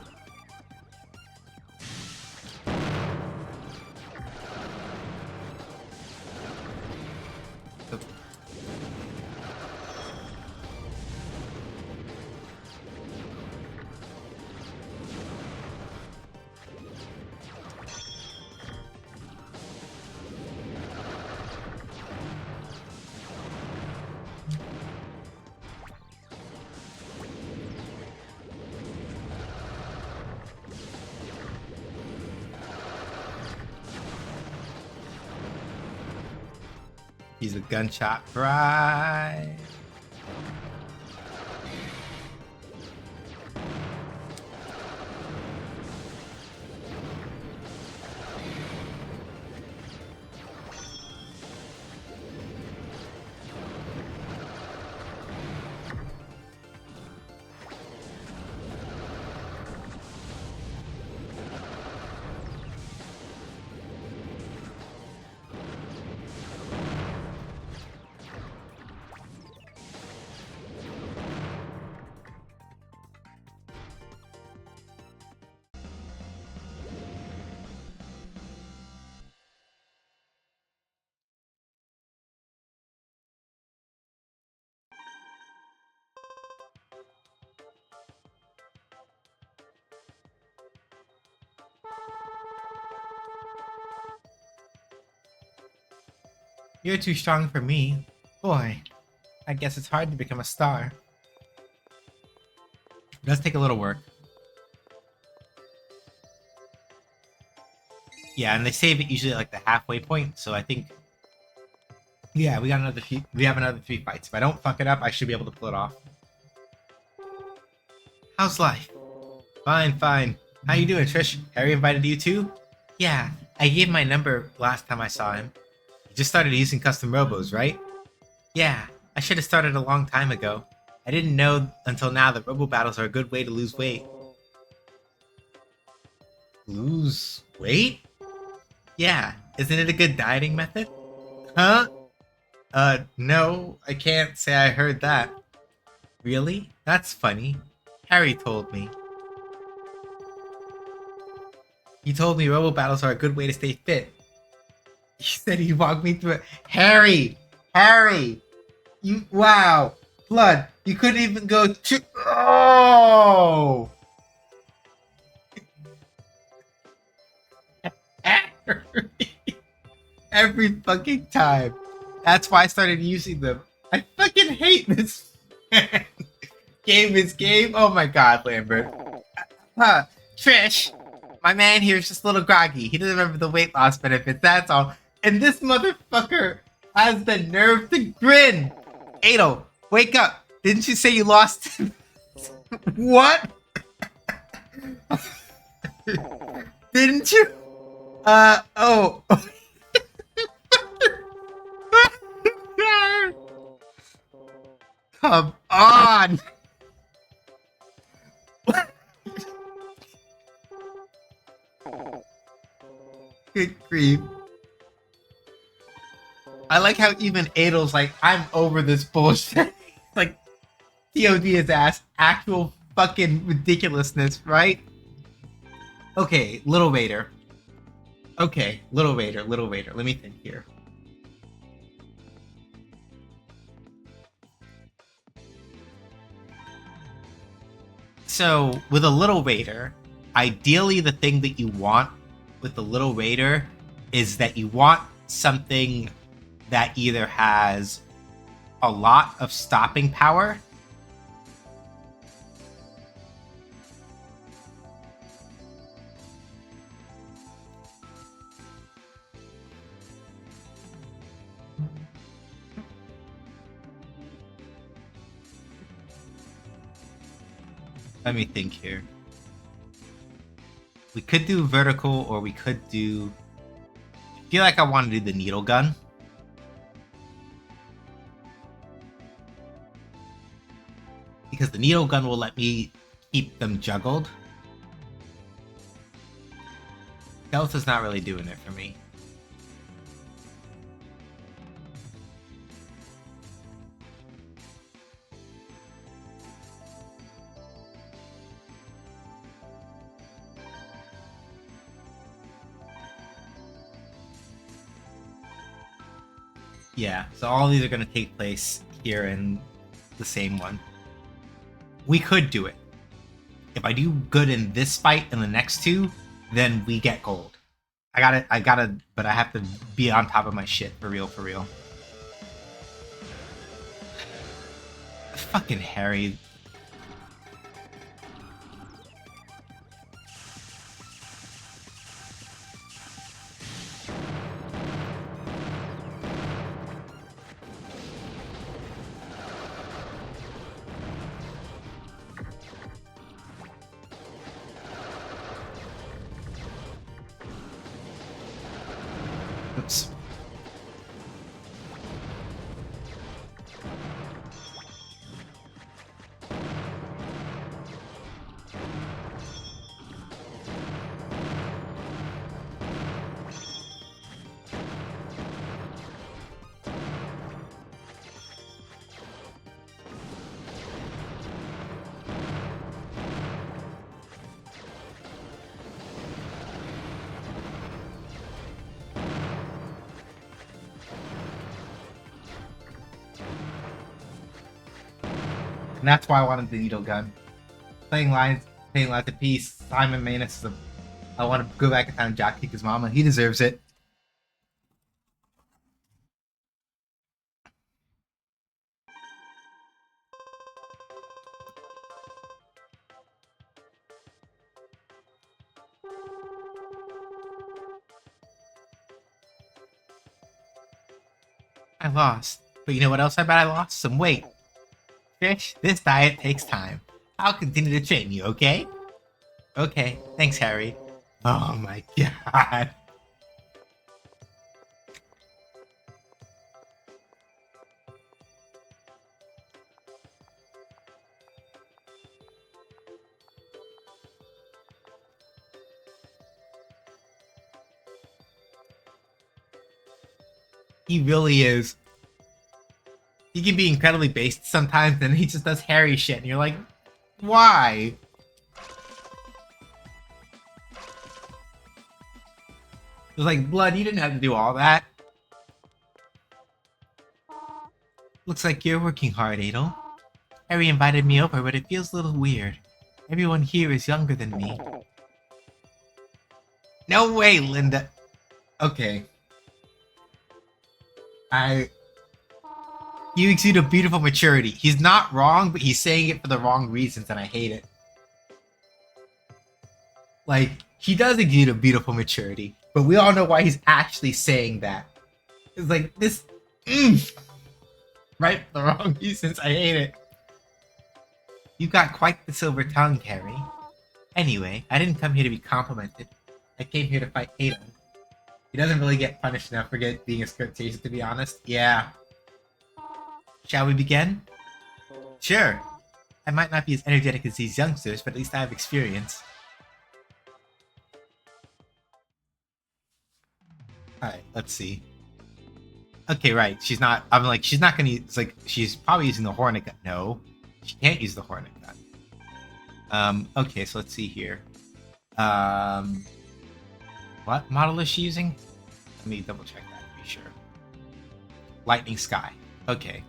He's a gunshot right. You're too strong for me. Boy, I guess it's hard to become a star. It does take a little work. Yeah, and they save it usually at like the halfway point, so I think, yeah, we have another 3 fights. If I don't fuck it up, I should be able to pull it off. How's life? Fine, fine. How you doing, Trish? Harry invited you too? Yeah, I gave my number last time I saw him. You just started using custom robos, right? Yeah, I should have started a long time ago. I didn't know until now that robo battles are a good way to lose weight. Lose weight? Yeah, isn't it a good dieting method? Huh? No, I can't say I heard that. Really? That's funny. Harry told me. He told me robo battles are a good way to stay fit. He said he'd walk me through it. Harry! Harry! You, wow! Blood, you couldn't even go to, oh! Every fucking time. That's why I started using them. I fucking hate this. Game is game. Oh my god, Lambert. Trish, my man here is just a little groggy. He doesn't remember the weight loss benefits, that's all. And this motherfucker has the nerve to grin. Adel, wake up. Didn't you say you lost? What? Didn't you? Oh. Come on. Good grief. I like how even Adel's like, I'm over this bullshit. Like, TOD his ass. Actual fucking ridiculousness, right? Okay, Little Vader. Okay, Little Vader. Let me think here. So, with a Little Vader, ideally the thing that you want with the Little Vader is that you want something that either has a lot of stopping power let me think here. We could do vertical or we could do... I feel like I want to do the needle gun. Because the needle gun will let me keep them juggled. Stealth is not really doing it for me. Yeah, so all these are going to take place here in the same one. We could do it. If I do good in this fight and the next two, then we get gold. I gotta, but I have to be on top of my shit, for real. Fucking Harry. Oops. And that's why I wanted the needle gun. Playing lines of peace. Simon Manus. I want to go back in time and jock kick his mama. He deserves it. I lost. But you know what else I bet I lost? Some weight. Fish, this diet takes time. I'll continue to train you, okay? Okay, thanks, Harry. Oh my god. He really is. He can be incredibly based sometimes, and he just does Harry shit, and you're like, why? It was like, Blood, you didn't have to do all that. Looks like you're working hard, Adel. Harry invited me over, but it feels a little weird. Everyone here is younger than me. No way, Linda. Okay. You exude a beautiful maturity. He's not wrong, but he's saying it for the wrong reasons, and I hate it. Like, he does exude a beautiful maturity, but we all know why he's actually saying that. It's like, this... right for the wrong reasons, I hate it. You've got quite the silver tongue, Carrie. Anyway, I didn't come here to be complimented. I came here to fight Ada. He doesn't really get punished enough for being a skirtation, to be honest. Yeah. Shall we begin? Sure. I might not be as energetic as these youngsters, but at least I have experience. Alright, let's see. Okay, right. She's not... I'm like, she's not gonna use... It's like, she's probably using the Hornet Gun. No. She can't use the Hornet Gun. Okay, so let's see here. What model is she using? Let me double check that to be sure. Lightning Sky. Okay.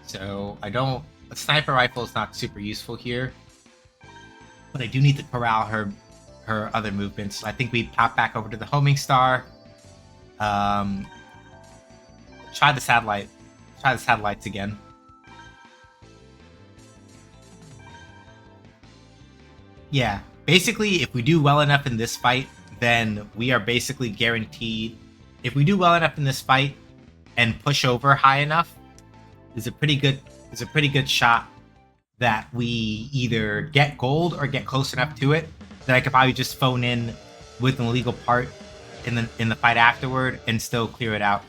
So, I don't... A sniper rifle is not super useful here. But I do need to corral her other movements. I think we pop back over to the homing star. Try the satellite. Try the satellites again. Yeah. Basically, if we do well enough in this fight, then we are basically guaranteed. If we do well enough in this fight and push over high enough, there's a pretty good shot that we either get gold or get close enough to it that I could probably just phone in with an illegal part in the fight afterward and still clear it out.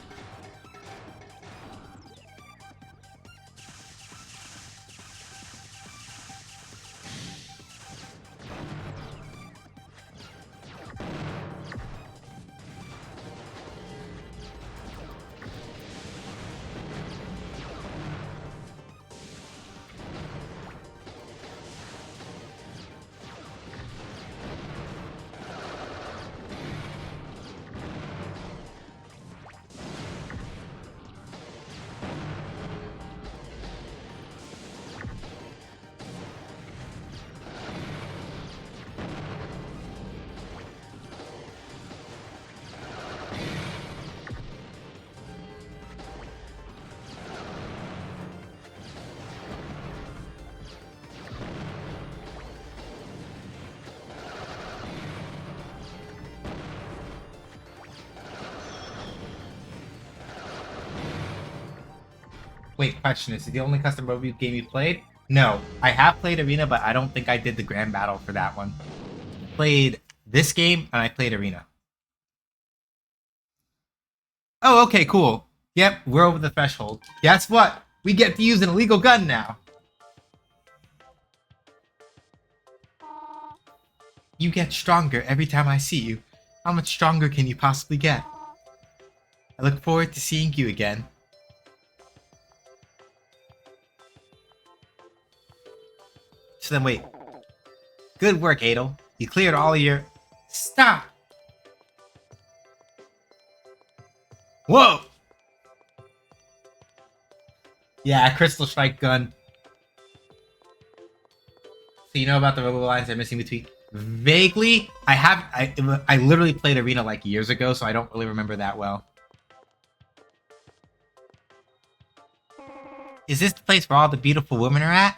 Wait, question, is it the only custom mobile game you played? No, I have played Arena, but I don't think I did the Grand Battle for that one. I played this game, and I played Arena. Oh, okay, cool. Yep, we're over the threshold. Guess what? We get to use an illegal gun now. You get stronger every time I see you. How much stronger can you possibly get? I look forward to seeing you again. So then wait. Good work, Adel. You cleared all of your... Stop! Whoa! Yeah, Crystal Strike Gun. So you know about the robo lines I'm missing between... Vaguely, I literally played Arena like years ago, so I don't really remember that well. Is this the place where all the beautiful women are at?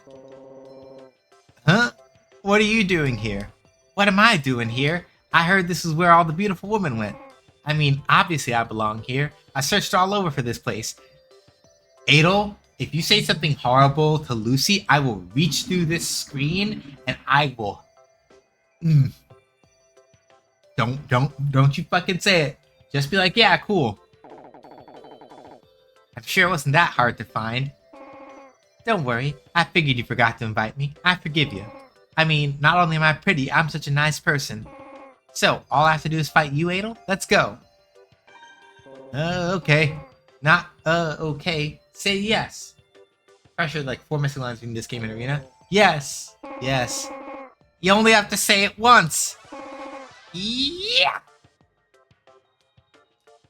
Huh? What are you doing here? What am I doing here? I heard this is where all the beautiful women went. I mean, obviously I belong here. I searched all over for this place. Adel, if you say something horrible to Lucy, I will reach through this screen and I will... Don't you fucking say it. Just be like, yeah, cool. I'm sure it wasn't that hard to find. Don't worry, I figured you forgot to invite me. I forgive you. I mean, not only am I pretty, I'm such a nice person. So, all I have to do is fight you, Adel? Let's go. Okay. Not, okay. Say yes. Pressured like 4 missing lines between this game and Arena. Yes. Yes. You only have to say it once. Yeah.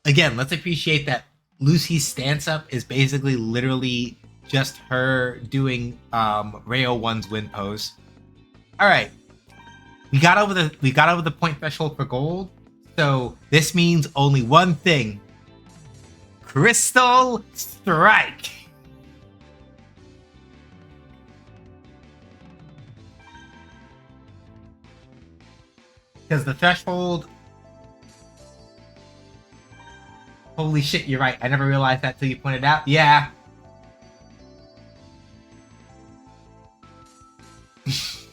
Again, let's appreciate that Lucy's stance up is basically literally just her doing Rayo 1's win pose. Alright. We got over the point threshold for gold. So this means only one thing. Crystal Strike. Because the threshold... Holy shit, you're right. I never realized that till you pointed out. Yeah. So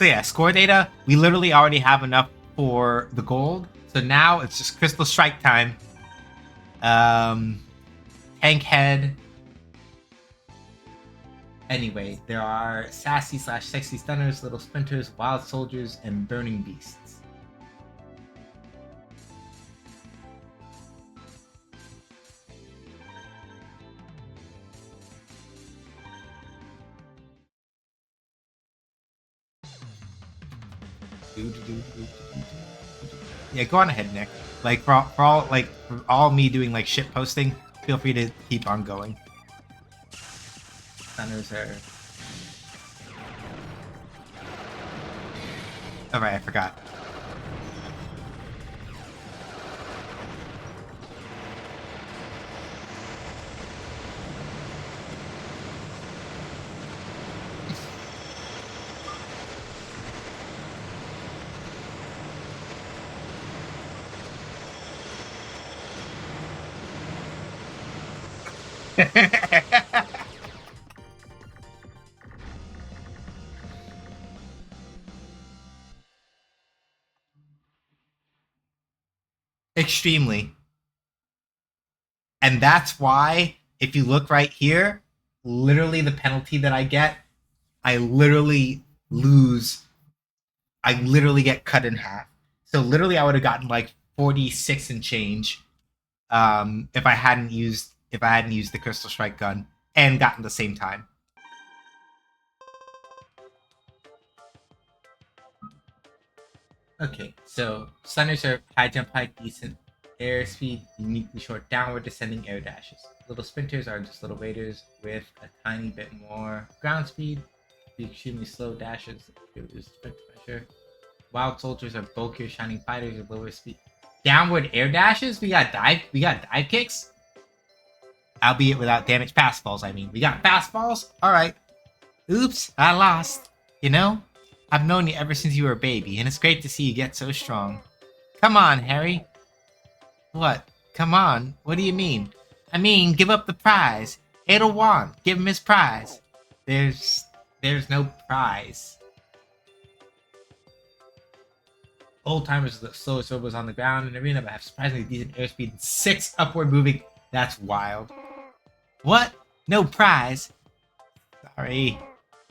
yeah, score data, we literally already have enough for the gold. So now it's just Crystal Strike time. Tank Head. Anyway, there are sassy/sexy stunners, little splinters, wild soldiers, and burning beasts. Yeah, go on ahead, Nick. Like for all me doing like shit posting, feel free to keep on going. Stunners are... Oh right, I forgot. Extremely. And that's why, if you look right here, literally the penalty that I get, I literally lose. I literally get cut in half. So literally I would have gotten like 46 and change if I hadn't used the Crystal Strike gun and gotten the same time. Okay, so Stunners are high jump height, decent airspeed, uniquely short downward descending air dashes. Little sprinters are just little raiders with a tiny bit more ground speed. The extremely slow dashes reduce sprint pressure. Wild soldiers are bulkier, shining fighters with lower speed. Downward air dashes? We got dive kicks? Albeit without damage fastballs, I mean. We got fastballs? Alright. Oops, I lost. You know? I've known you ever since you were a baby, and it's great to see you get so strong. Come on, Harry. What? Come on? What do you mean? I mean, give up the prize. It'll want. Give him his prize. There's no prize. Old timers are the slowest robos on the ground in arena, but have surprisingly decent airspeed and 6 upward moving. That's wild. What? No prize? Sorry.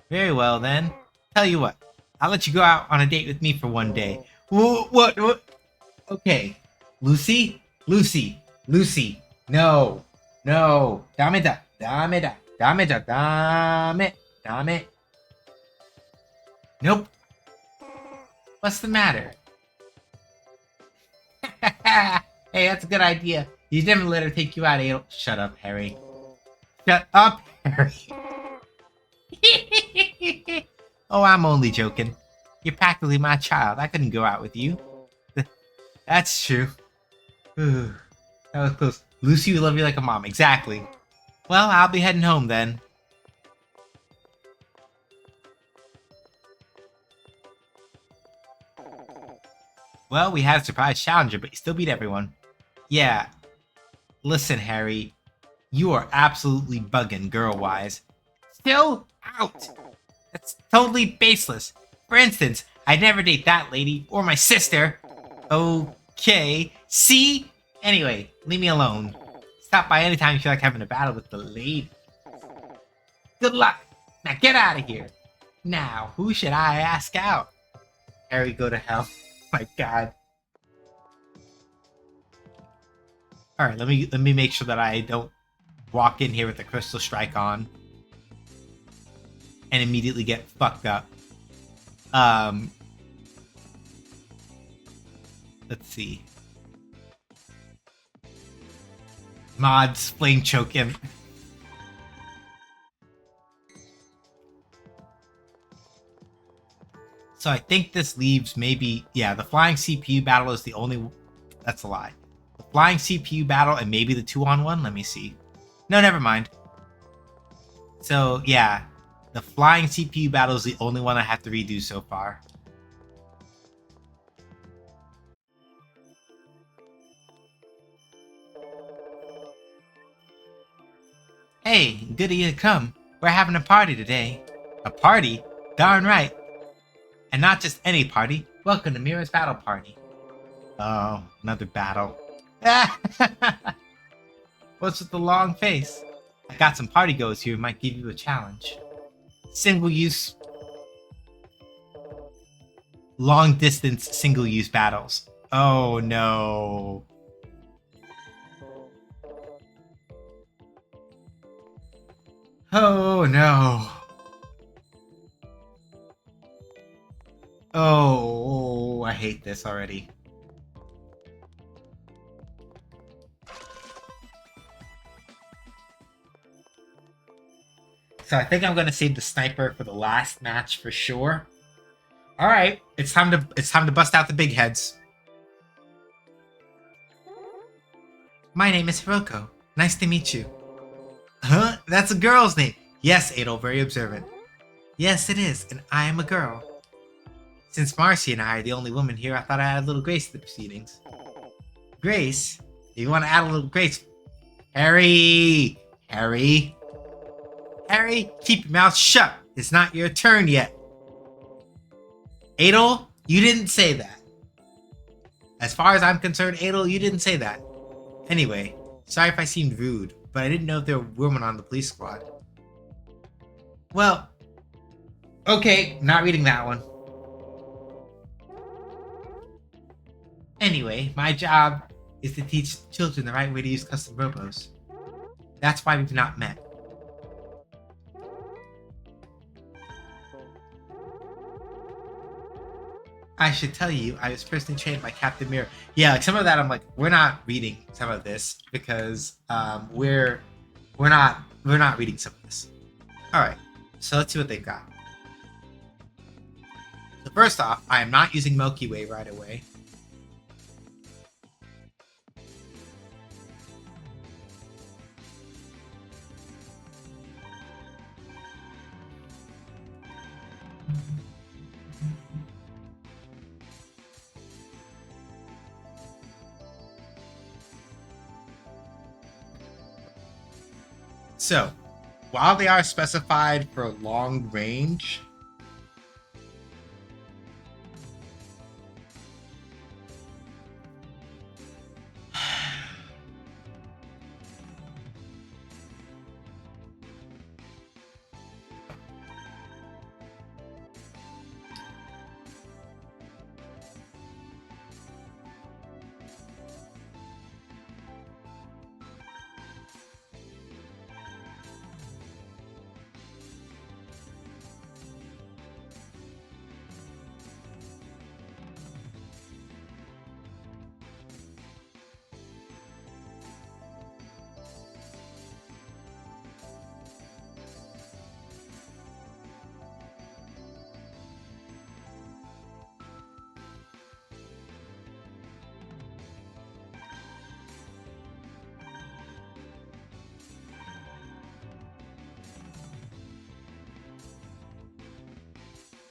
Very well then. Tell you what. I'll let you go out on a date with me for one day. What? Okay. Lucy? Lucy. No. Dameda. Nope. What's the matter? Hey, that's a good idea. You never let her take you out, Adel. Shut up, Harry. Shut up, Harry. Oh, I'm only joking. You're practically my child. I couldn't go out with you. That's true. That was close. Lucy would love you like a mom. Exactly. Well, I'll be heading home then. Well, we had a surprise challenger, but you still beat everyone. Yeah. Listen, Harry. You are absolutely bugging girl-wise. Still out! That's totally baseless. For instance, I'd never date that lady, or my sister. Okay. See? Anyway, leave me alone. Stop by anytime you feel like having a battle with the lady. Good luck. Now get out of here. Now, who should I ask out? Harry, go to hell. My god. Alright, let me make sure that I don't walk in here with the Crystal Strike on and immediately get fucked up. Let's see. Mods, flame choke him. So I think this leaves maybe... Yeah, the flying CPU battle is the only... That's a lie. The flying CPU battle and maybe the 2-on-1? Let me see. No, never mind. So, yeah. The flying CPU battle is the only one I have to redo so far. Hey, good of you to come. We're having a party today. A party? Darn right. And not just any party. Welcome to Mira's battle party. Oh, another battle. What's with the long face? I got some party goers here who might give you a challenge. Single use. Long distance single use battles. Oh no. Oh no. Oh, I hate this already. So I think I'm gonna save the sniper for the last match for sure. All right, it's time to bust out the big heads. My name is Hiroko. Nice to meet you. Huh? That's a girl's name. Yes, Adol, very observant. Yes, it is, and I am a girl. Since Marcy and I are the only women here, I thought I'd add a little grace to the proceedings. Grace? You want to add a little grace? Harry! Harry! Harry, keep your mouth shut. It's not your turn yet. Adol, you didn't say that. As far as I'm concerned, Adol, you didn't say that. Anyway, sorry if I seemed rude, but I didn't know if there were women on the police squad. Well, okay, not reading that one. Anyway, my job is to teach children the right way to use custom robos. That's why we've not met. I should tell you, I was personally trained by Captain Mira. Yeah, like some of that, I'm like, we're not reading some of this because we're not reading some of this. All right, so let's see what they've got. So first off, I am not using Milky Way right away. So, while they are specified for long range,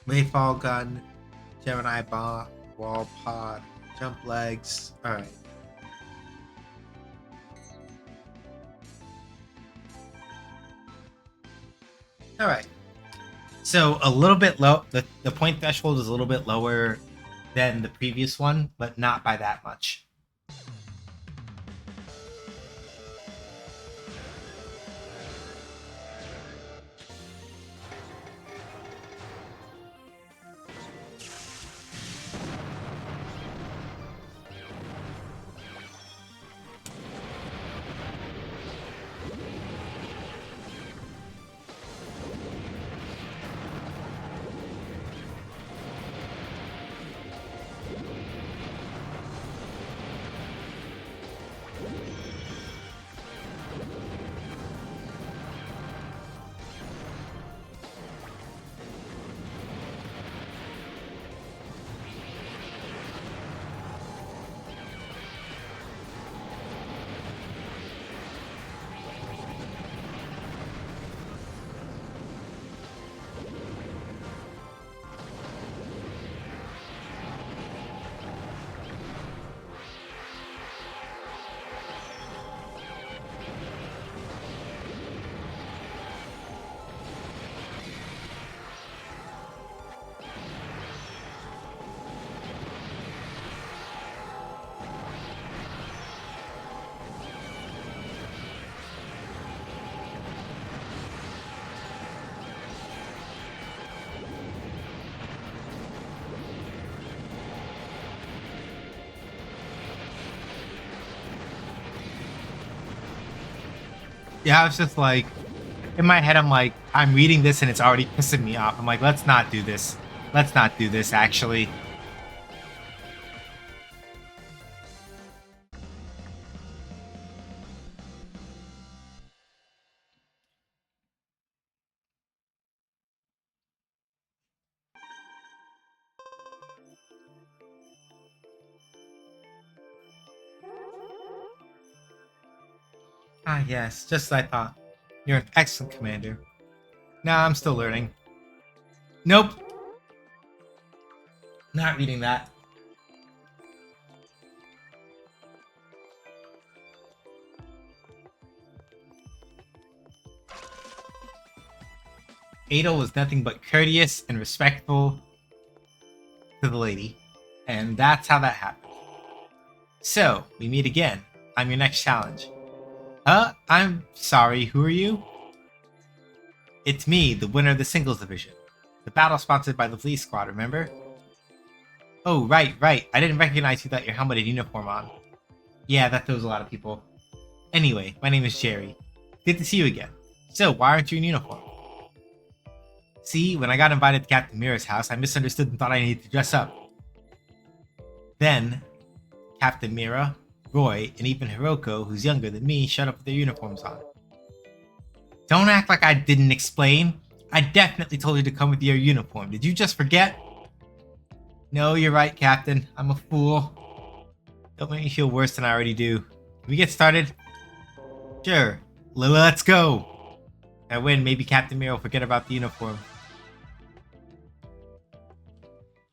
Wayfall Gun, Gemini Bomb, Wall Pod, Jump Legs. Alright. Alright. So a little bit low. The point threshold is a little bit lower than the previous one, but not by that much. Yeah, I was just like, in my head, I'm like, I'm reading this and it's already pissing me off. I'm like, let's not do this. Let's not do this, actually. Ah, yes, just as I thought. You're an excellent commander. Nah, I'm still learning. Nope, not reading that. Adel was nothing but courteous and respectful to the lady. And that's how that happened. So, we meet again. I'm your next challenge. I'm sorry, who are you? It's me, the winner of the singles division. The battle sponsored by the police squad, remember? Oh, right. I didn't recognize you without your helmet and uniform on. Yeah, that throws a lot of people. Anyway, my name is Jerry. Good to see you again. So, why aren't you in uniform? See, when I got invited to Captain Mira's house, I misunderstood and thought I needed to dress up. Then, Captain Mira, Roy, and even Hiroko, who's younger than me, showed up with their uniforms on. Don't act like I didn't explain. I definitely told you to come with your uniform. Did you just forget? No, you're right, Captain. I'm a fool. Don't make me feel worse than I already do. Can we get started? Sure. Let's go. If I win, maybe Captain Mira will forget about the uniform.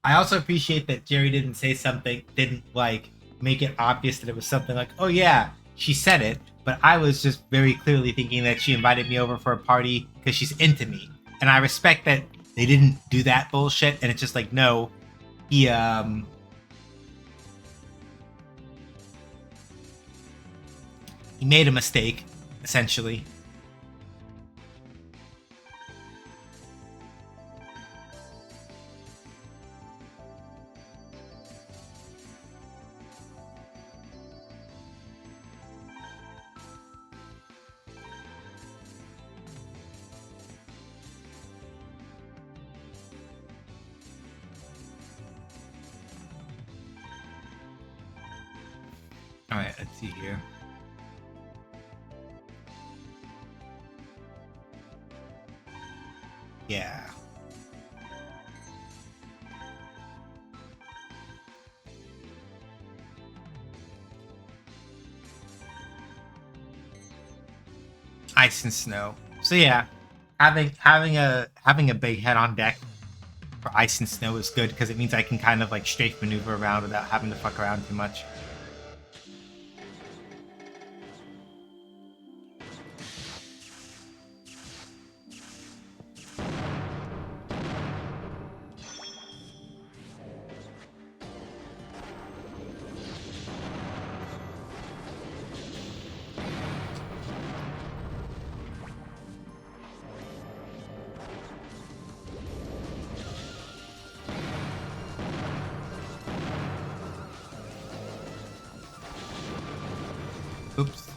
I also appreciate that Jerry didn't say something, didn't like make it obvious that it was something like, oh yeah, she said it, but I was just very clearly thinking that she invited me over for a party because she's into me. And I respect that they didn't do that bullshit, and it's just like, no, he made a mistake, essentially. Alright, let's see here. Yeah. Ice and snow. So yeah, having a big head on deck for ice and snow is good because it means I can kind of like strafe maneuver around without having to fuck around too much. Oops.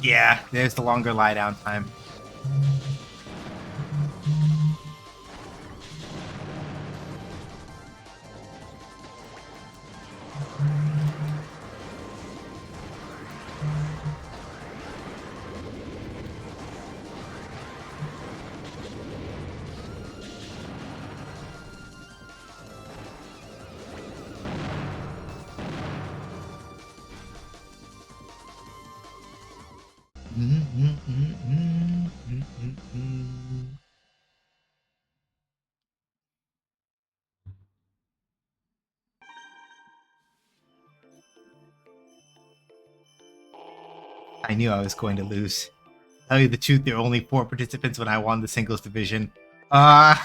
Yeah, there's the longer lie down time. I knew I was going to lose. Tell you the truth, there were only 4 participants when I won the singles division. Fraud.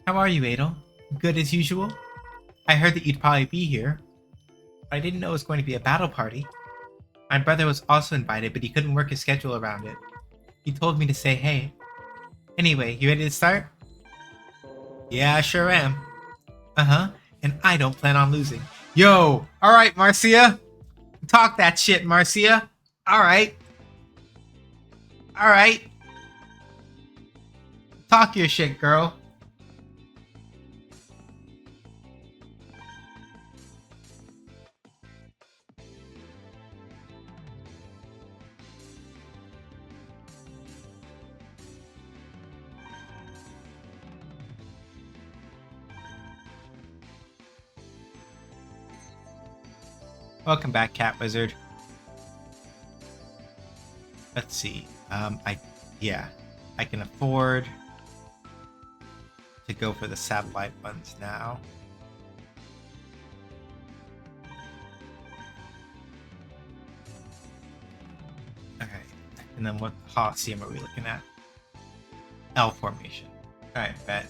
How are you, Adel? Good as usual? I heard that you'd probably be here. I didn't know it was going to be a battle party. My brother was also invited, but he couldn't work his schedule around it. He told me to say hey. Anyway, you ready to start? Yeah, I sure am. Uh-huh, and I don't plan on losing. Yo! Alright, Marcia! Talk that shit, Marcia! Alright. Alright. Talk your shit, girl. Welcome back, Cat Wizard. Let's see. I can afford to go for the satellite ones now. Okay, and then what Holocene are we looking at? L formation. All right, bet.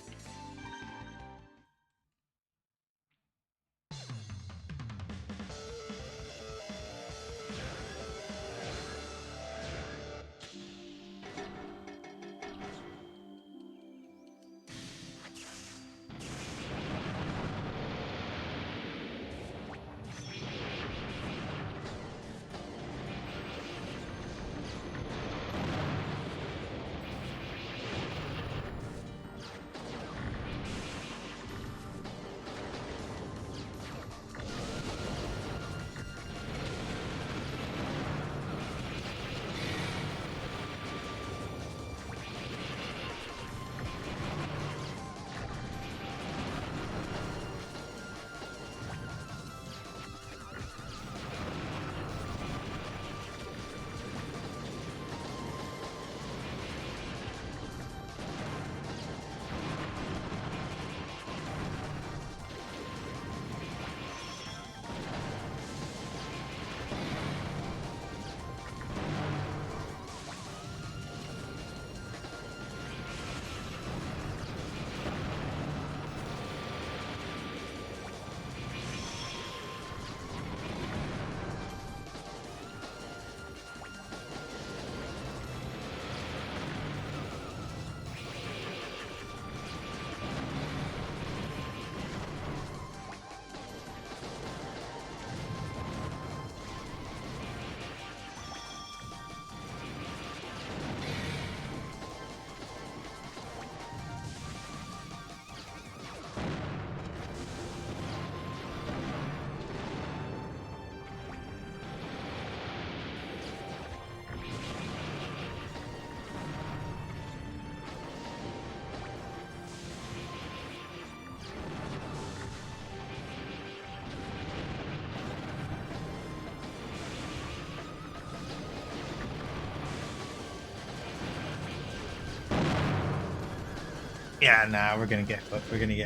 Yeah, nah, we're gonna get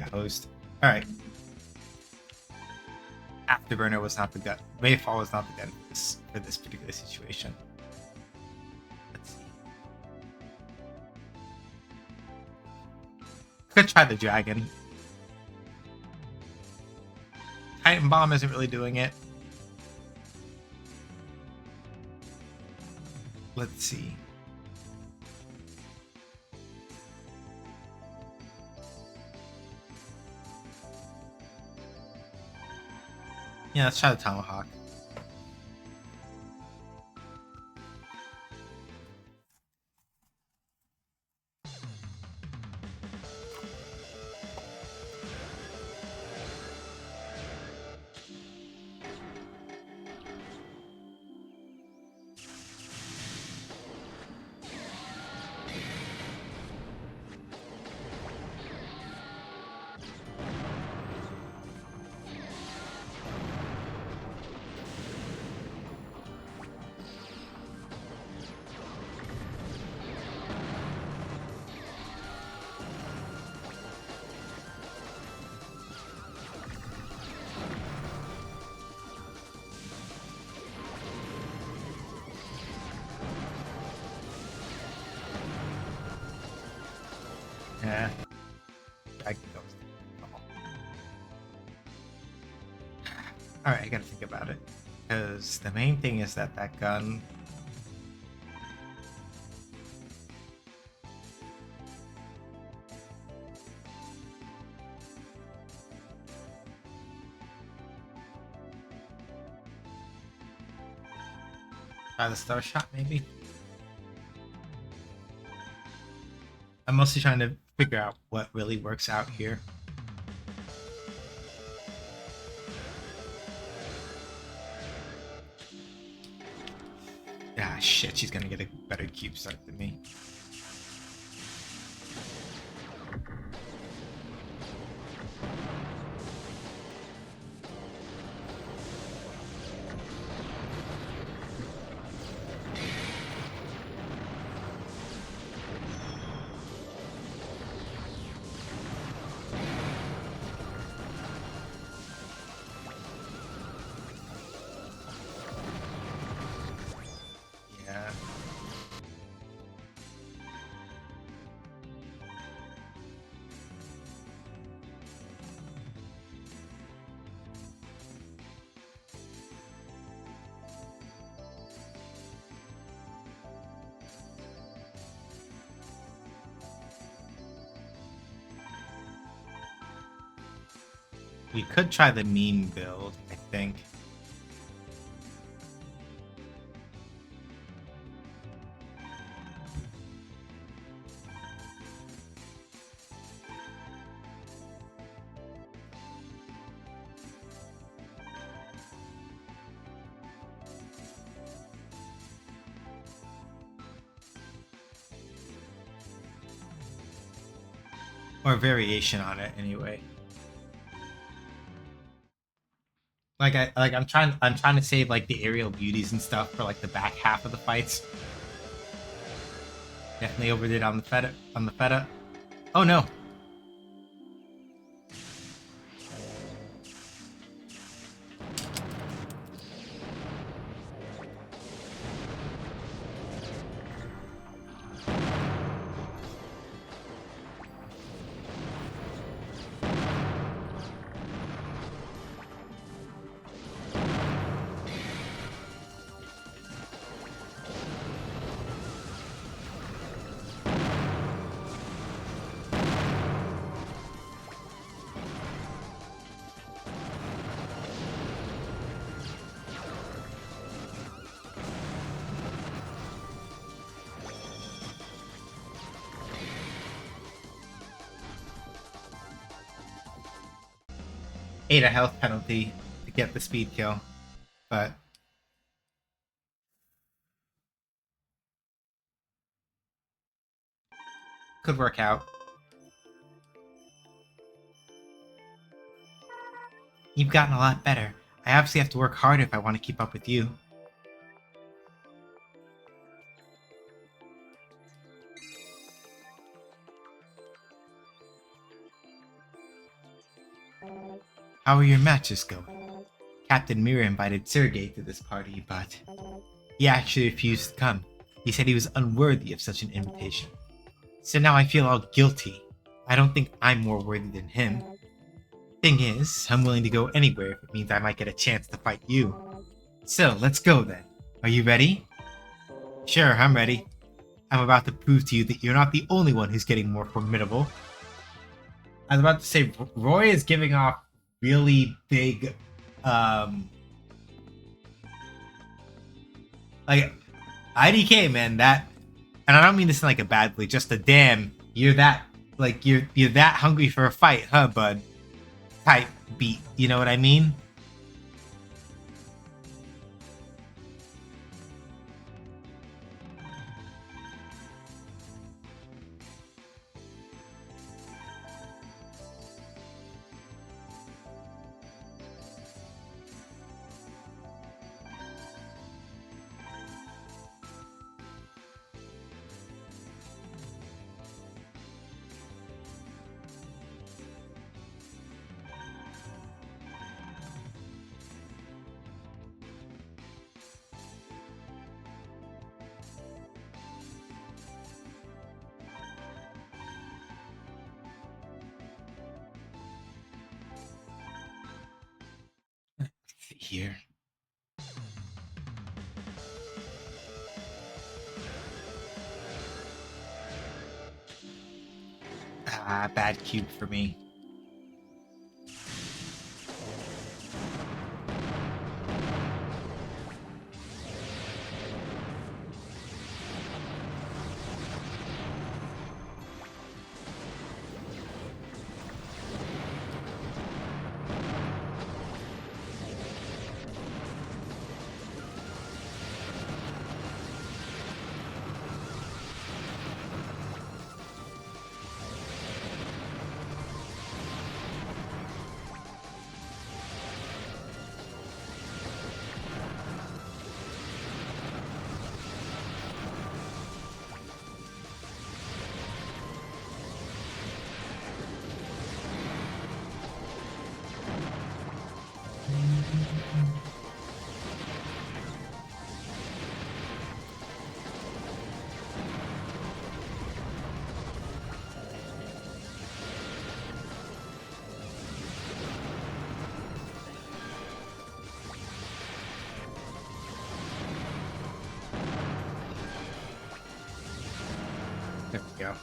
hosed. All right. Afterburner was not the gun. Wavefall was not the gun for this particular situation. Let's see. Could try the dragon. Titan Bomb isn't really doing it. Let's see. Yeah, let's try the Tomahawk. Alright, I gotta think about it. Because the main thing is that that gun... Try the star shot, maybe? I'm mostly trying to figure out what really works out here. Ah, shit, she's gonna get a better cube start than me. Yeah. We could try the meme build, I think. Or a variation on it, anyway. I'm trying to save like the aerial beauties and stuff for like the back half of the fights. Definitely overdid on the feta. Oh no. Ate a health penalty to get the speed kill, but could work out. You've gotten a lot better. I obviously have to work harder if I want to keep up with you. How are your matches going? Captain Mira invited Sergei to this party, but he actually refused to come. He said he was unworthy of such an invitation. So now I feel all guilty. I don't think I'm more worthy than him. Thing is, I'm willing to go anywhere if it means I might get a chance to fight you. So, let's go then. Are you ready? Sure, I'm ready. I'm about to prove to you that you're not the only one who's getting more formidable. I was about to say, Roy is giving off really big, like, IDK, man, that, and I don't mean this in like a bad way, just a damn, you're that, like, you're that hungry for a fight, huh, bud? Type beat, you know what I mean? here. Ah, bad cube for me. There we go.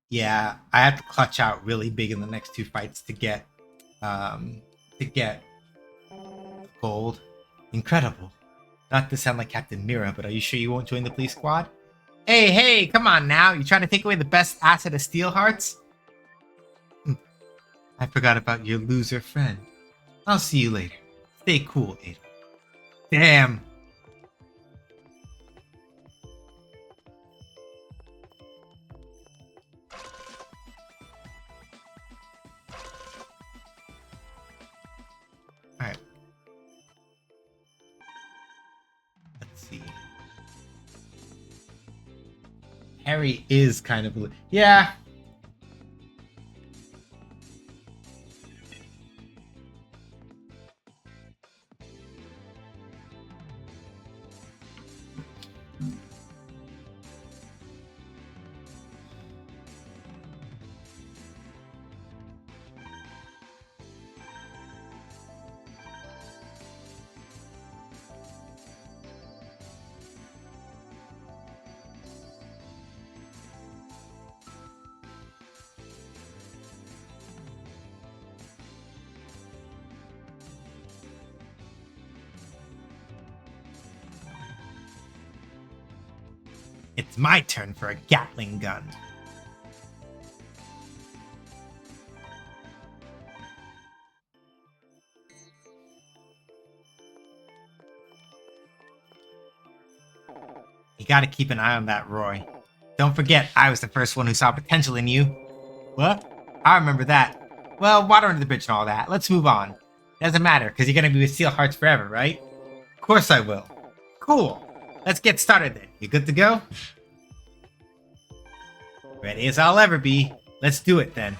Yeah, I have to clutch out really big in the next two fights to get um gold. Incredible. Not to sound like Captain Mira, but are you sure you won't join the police squad? Hey, hey, come on now. You trying to take away the best asset of Steel Hearts? I forgot about your loser friend. I'll see you later. Stay cool, Ada. Damn. Alright. Let's see. Harry is kind of... Yeah. It's my turn for a Gatling gun. You gotta keep an eye on that, Roy. Don't forget, I was the first one who saw potential in you. What? I remember that. Well, water under the bridge and all that. Let's move on. Doesn't matter, because you're gonna be with Steel Hearts forever, right? Of course I will. Cool. Let's get started then. You good to go? Ready as I'll ever be. Let's do it then.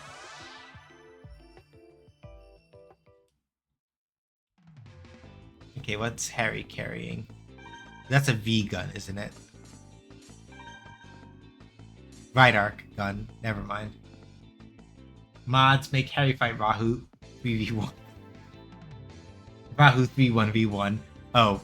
Okay, what's Harry carrying? That's a V gun, isn't it? Right arc gun. Never mind. Mods make Harry fight Rahu 3v1. Rahu 3-1v1. Oh.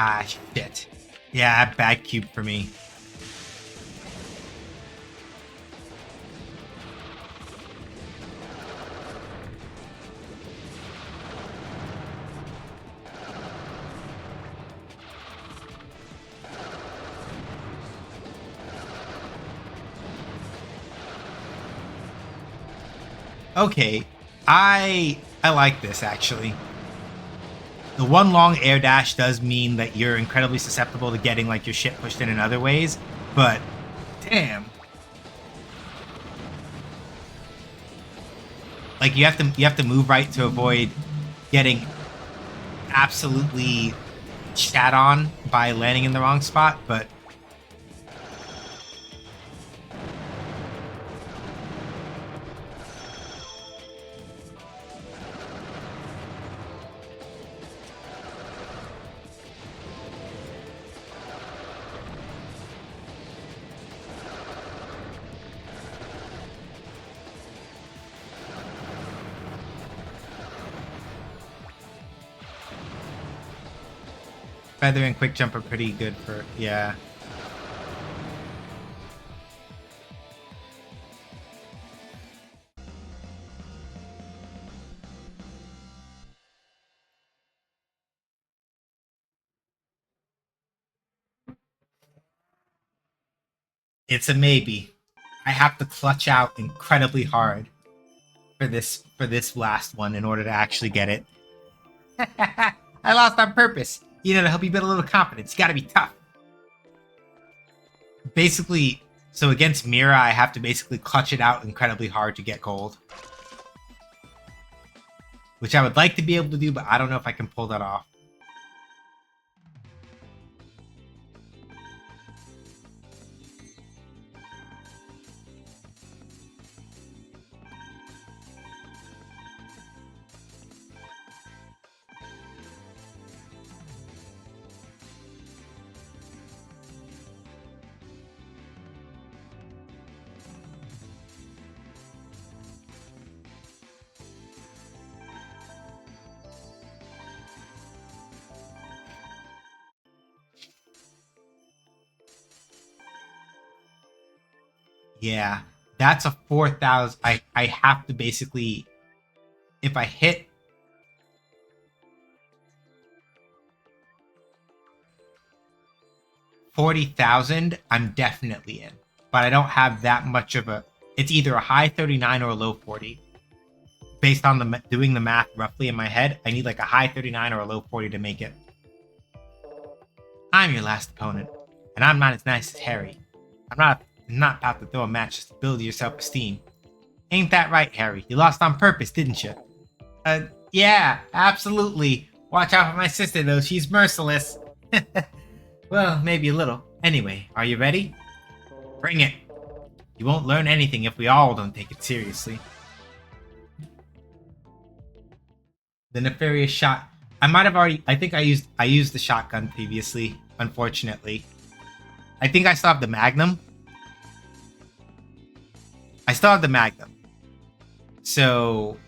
Ah, shit. Yeah, bad cube for me. Okay, I like this actually. The one long air dash does mean that you're incredibly susceptible to getting like your shit pushed in other ways, but damn. Like you have to move right to avoid getting absolutely shat on by landing in the wrong spot, but Feather and Quick Jump are pretty good for, yeah. It's a maybe. I have to clutch out incredibly hard for this last one in order to actually get it. I lost on purpose. You know, to help you build a little confidence. You gotta be tough. Basically, so against Mira, I have to basically clutch it out incredibly hard to get gold. Which I would like to be able to do, but I don't know if I can pull that off. Yeah, that's a 4,000. I have to basically, if I hit 40,000, I'm definitely in. But I don't have that much of a. It's either a high 39 or a low 40. Based on the doing the math roughly in my head, I need like a high 39 or a low 40 to make it. I'm your last opponent, and I'm not as nice as Harry. I'm not about to throw a match just to build your self-esteem. Ain't that right, Harry? You lost on purpose, didn't you? Yeah, absolutely. Watch out for my sister, though. She's merciless. Well, maybe a little. Anyway, are you ready? Bring it. You won't learn anything if we all don't take it seriously. The nefarious shot. I might have already. I think I used the shotgun previously. Unfortunately, I think I still have the Magnum. I still have the Magnum. So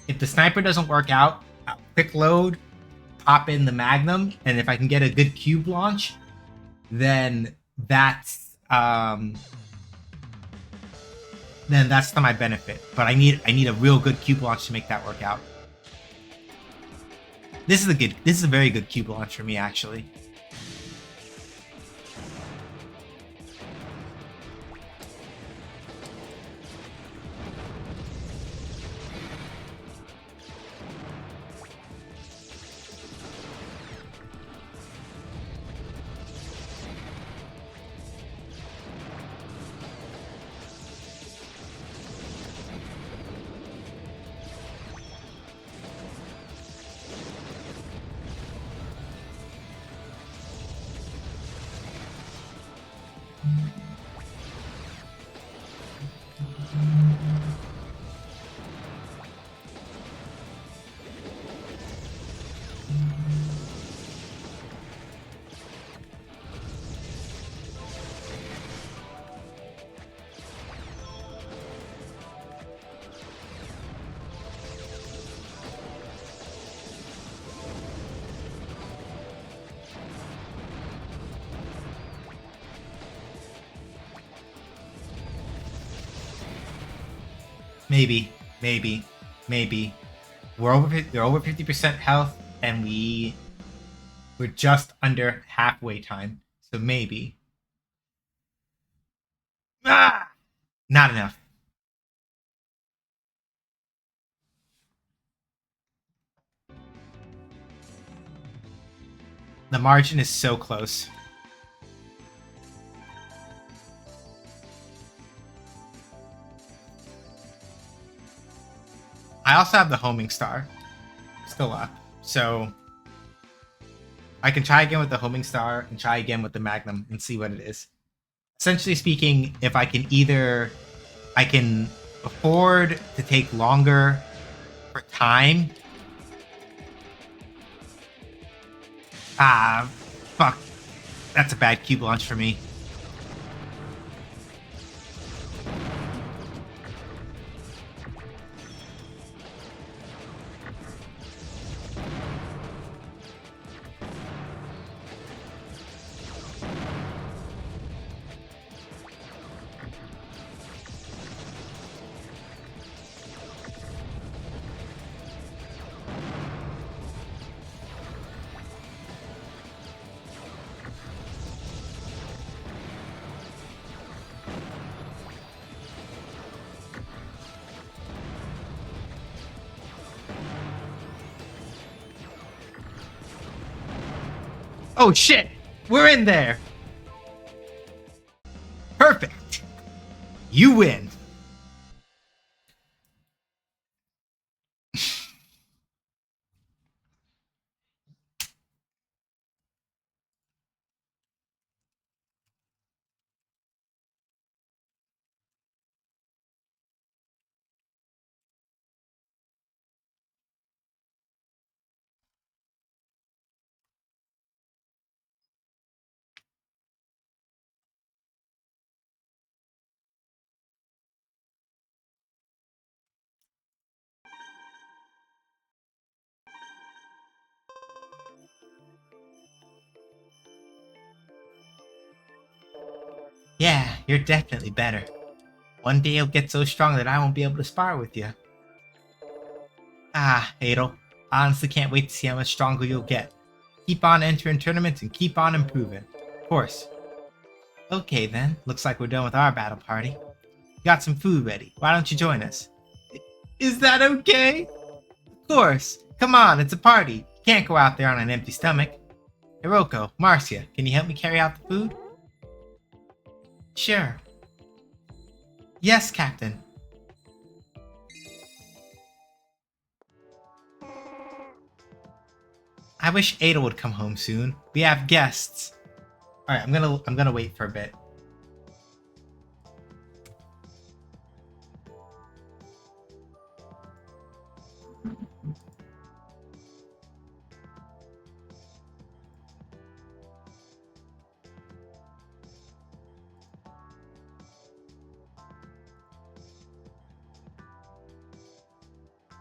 if the sniper doesn't work out, I'll quick load, pop in the Magnum, and if I can get a good cube launch, then that's to my benefit. But I need a real good cube launch to make that work out. This is a very good cube launch for me, actually. Maybe. We're over 50% health, and we're just under halfway time. So maybe. Ah! Not enough. The margin is so close. I also have the homing star still up, so I can try again with the homing star and try again with the magnum and see what it is. Essentially speaking, if I can either I can afford to take longer for time. Ah, fuck. That's a bad cube launch for me. Oh shit! We're in there! Perfect! You win! Yeah, you're definitely better. One day you'll get so strong that I won't be able to spar with you. Ah, Adel. I honestly can't wait to see how much stronger you'll get. Keep on entering tournaments and keep on improving. Of course. Okay then, looks like we're done with our battle party. Got some food ready. Why don't you join us? Is that okay? Of course. Come on, it's a party. Can't go out there on an empty stomach. Hiroko, Marcia, can you help me carry out the food? Sure. Yes, Captain. I wish Ada would come home soon. We have guests. Alright, I'm gonna wait for a bit.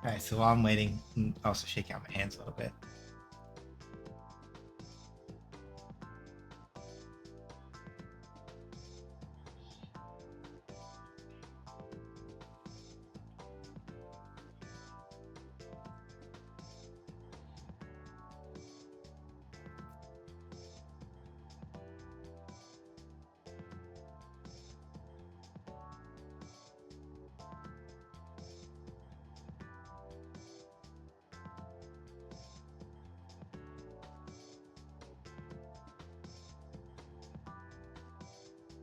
Alright, so while I'm waiting, I'm also shaking out my hands a little bit.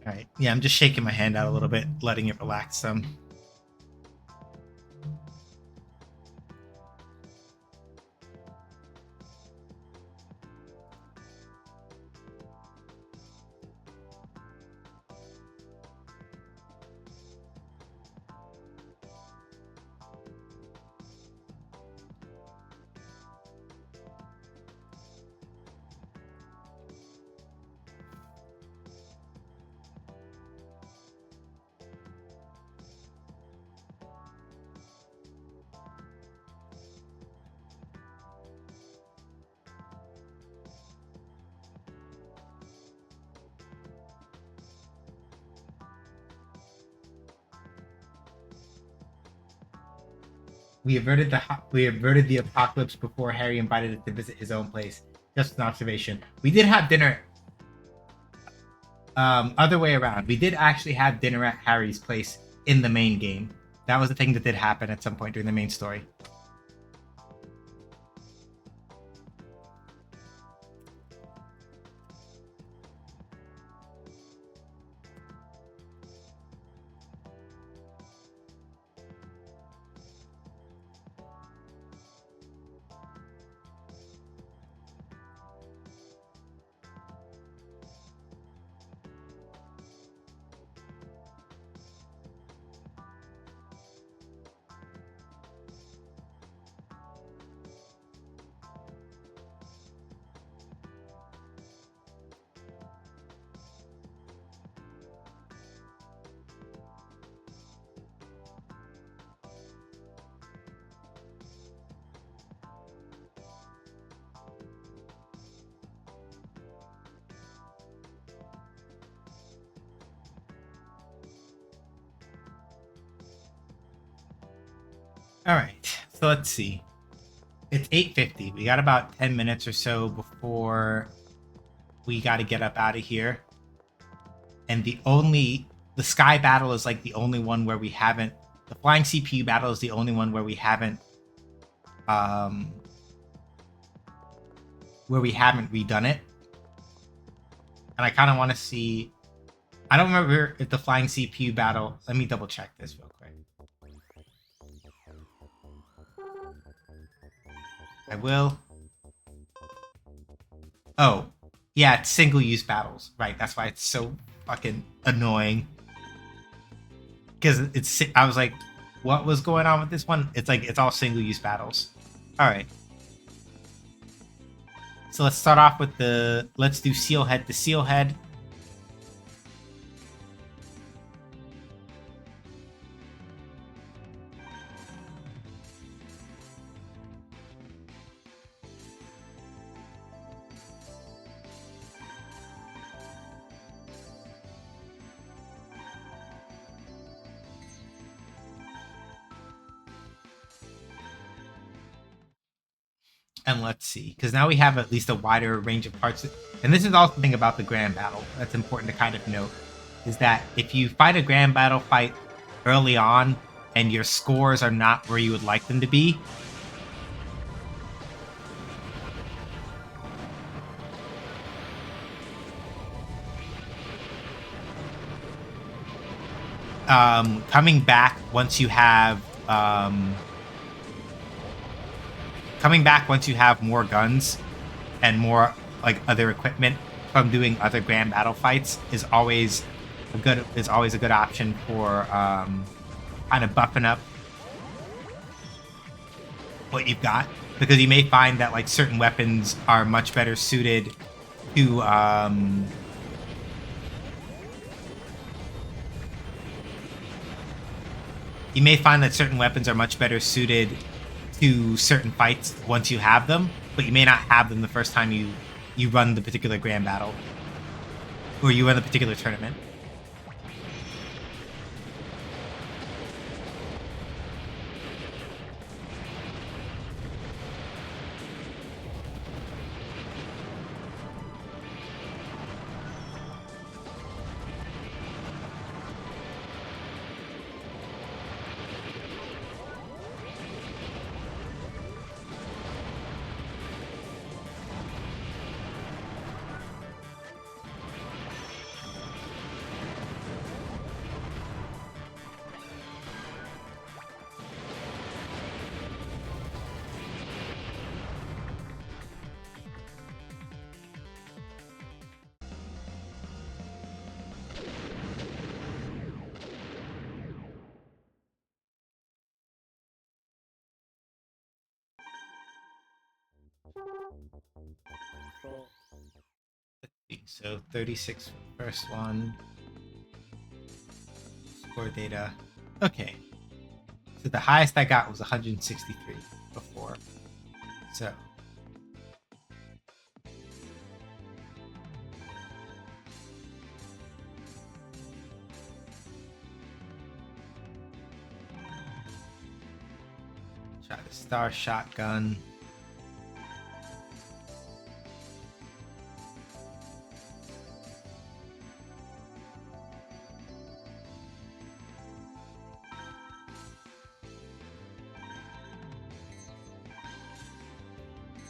Alright, yeah, I'm just shaking my hand out a little bit, letting it relax some. We averted the apocalypse before Harry invited it to visit his own place. Just an observation. We did have dinner. Other way around. We did actually have dinner at Harry's place in the main game. That was the thing that did happen at some point during the main story. All right, so let's see. It's 8:50. We got about 10 minutes or so before we got to get up out of here. And the sky battle is like the only one where we haven't. The flying CPU battle is the only one um, where we haven't redone it. And I kind of want to see. I don't remember if the flying CPU battle. Let me double check this real quick. I will. Oh, yeah, it's single-use battles. Right, that's why it's so fucking annoying. Because I was like, what was going on with this one? It's like, it's all single-use battles. All right. So let's start off with let's do Sealhead to Sealhead. And let's see, because now we have at least a wider range of parts. And this is also the thing about the grand battle that's important to kind of note, is that if you fight a grand battle fight early on and your scores are not where you would like them to be, coming back once you have more guns and more like other equipment from doing other grand battle fights is always a good option for kind of buffing up what you've got, because you may find that like certain weapons are much better suited to certain fights once you have them, but you may not have them the first time you run the particular grand battle or you run the particular tournament. So 36 for the first one. Score data. Okay. So the highest I got was 163 before. So try the Star Shotgun.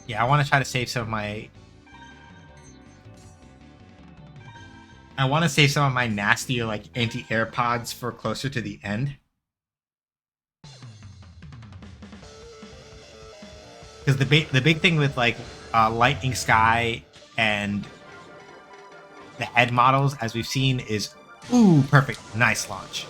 Yeah, I want to try to save some of my... I want to save some of my nastier, like, anti-air pods for closer to the end. Because the big thing with, like, Lightning Sky and the head models, as we've seen, is... Ooh, perfect. Nice launch.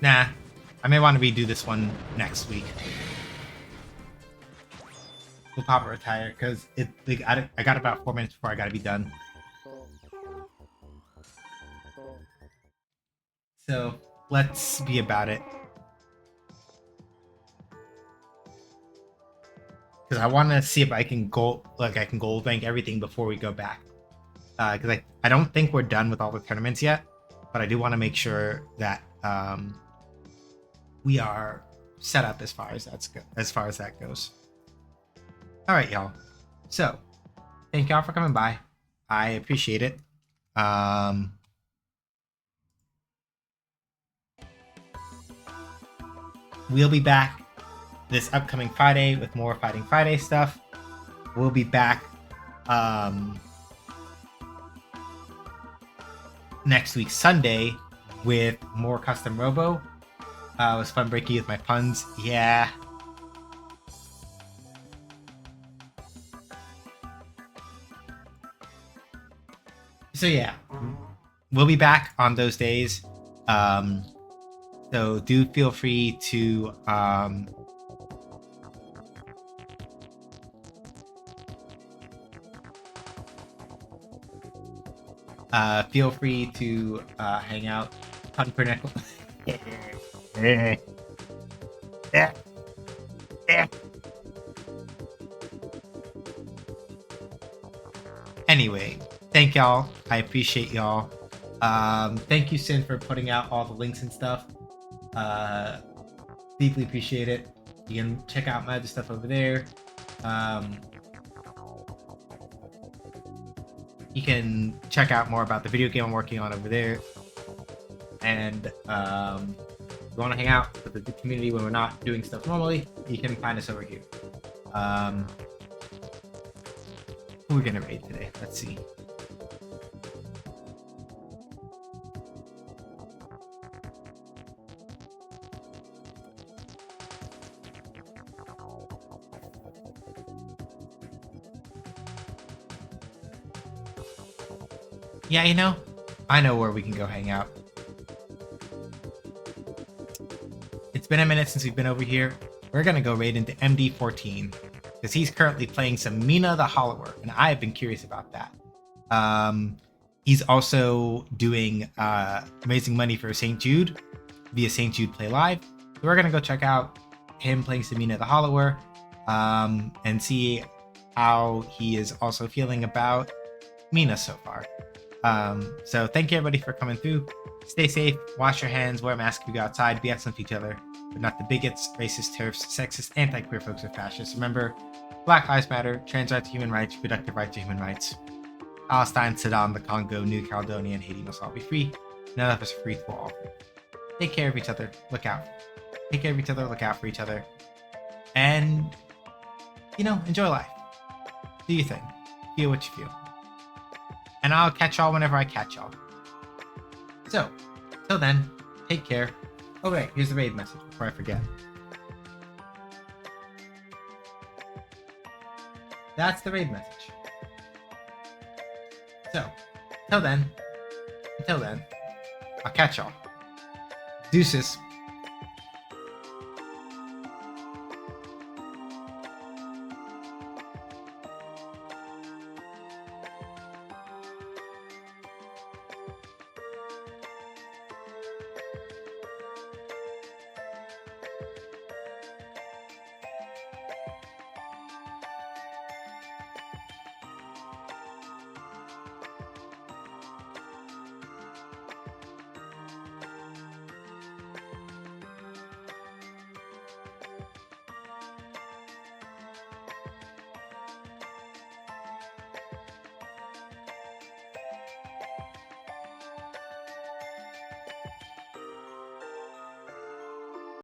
Nah, I may want to redo this one next week. We'll pop a retire because I got about 4 minutes before I gotta be done. So let's be about it. Because I want to see if I can gold rank everything before we go back. Because I don't think we're done with all the tournaments yet, but I do want to make sure that we are set up as far as that goes. All right, y'all. So thank y'all for coming by. I appreciate it. We'll be back this upcoming Friday with more Fighting Friday stuff. We'll be back next week Sunday with more custom robo. It was fun breaking with my puns. Yeah. So yeah, we'll be back on those days. So do feel free to hang out. Pun per nickel. Anyway, thank y'all. I appreciate y'all. Thank you, Sin, for putting out all the links and stuff. Deeply appreciate it. You can check out my other stuff over there. You can check out more about the video game I'm working on over there. And if you want to hang out with the community when we're not doing stuff normally, you can find us over here. Who we're gonna raid today? Let's see. Yeah, you know, I know where we can go hang out. It's been a minute since we've been over here. We're gonna go raid into MD14 because he's currently playing some Mina the Hollower, and I have been curious about that. He's also doing Amazing Money for St. Jude via St. Jude Play Live. So we're gonna go check out him playing some Mina the Hollower and see how he is also feeling about Mina so far. So thank you everybody for coming through. Stay safe, wash your hands, wear a mask if you go outside, be excellent to each other. But not the bigots, racist, turfs, sexist, anti-queer folks, or fascists. Remember, Black Lives Matter, trans rights are human rights, reproductive rights are human rights. Palestine, Sudan, the Congo, New Caledonia, and Haiti must all be free. None of us are free for all. Take care of each other, look out. Take care of each other, look out for each other. And, you know, enjoy life. Do your thing. Feel what you feel. And I'll catch y'all whenever I catch y'all. So, till then, take care. Oh wait, here's the raid message before I forget. That's the raid message. So, until then, I'll catch y'all. Deuces.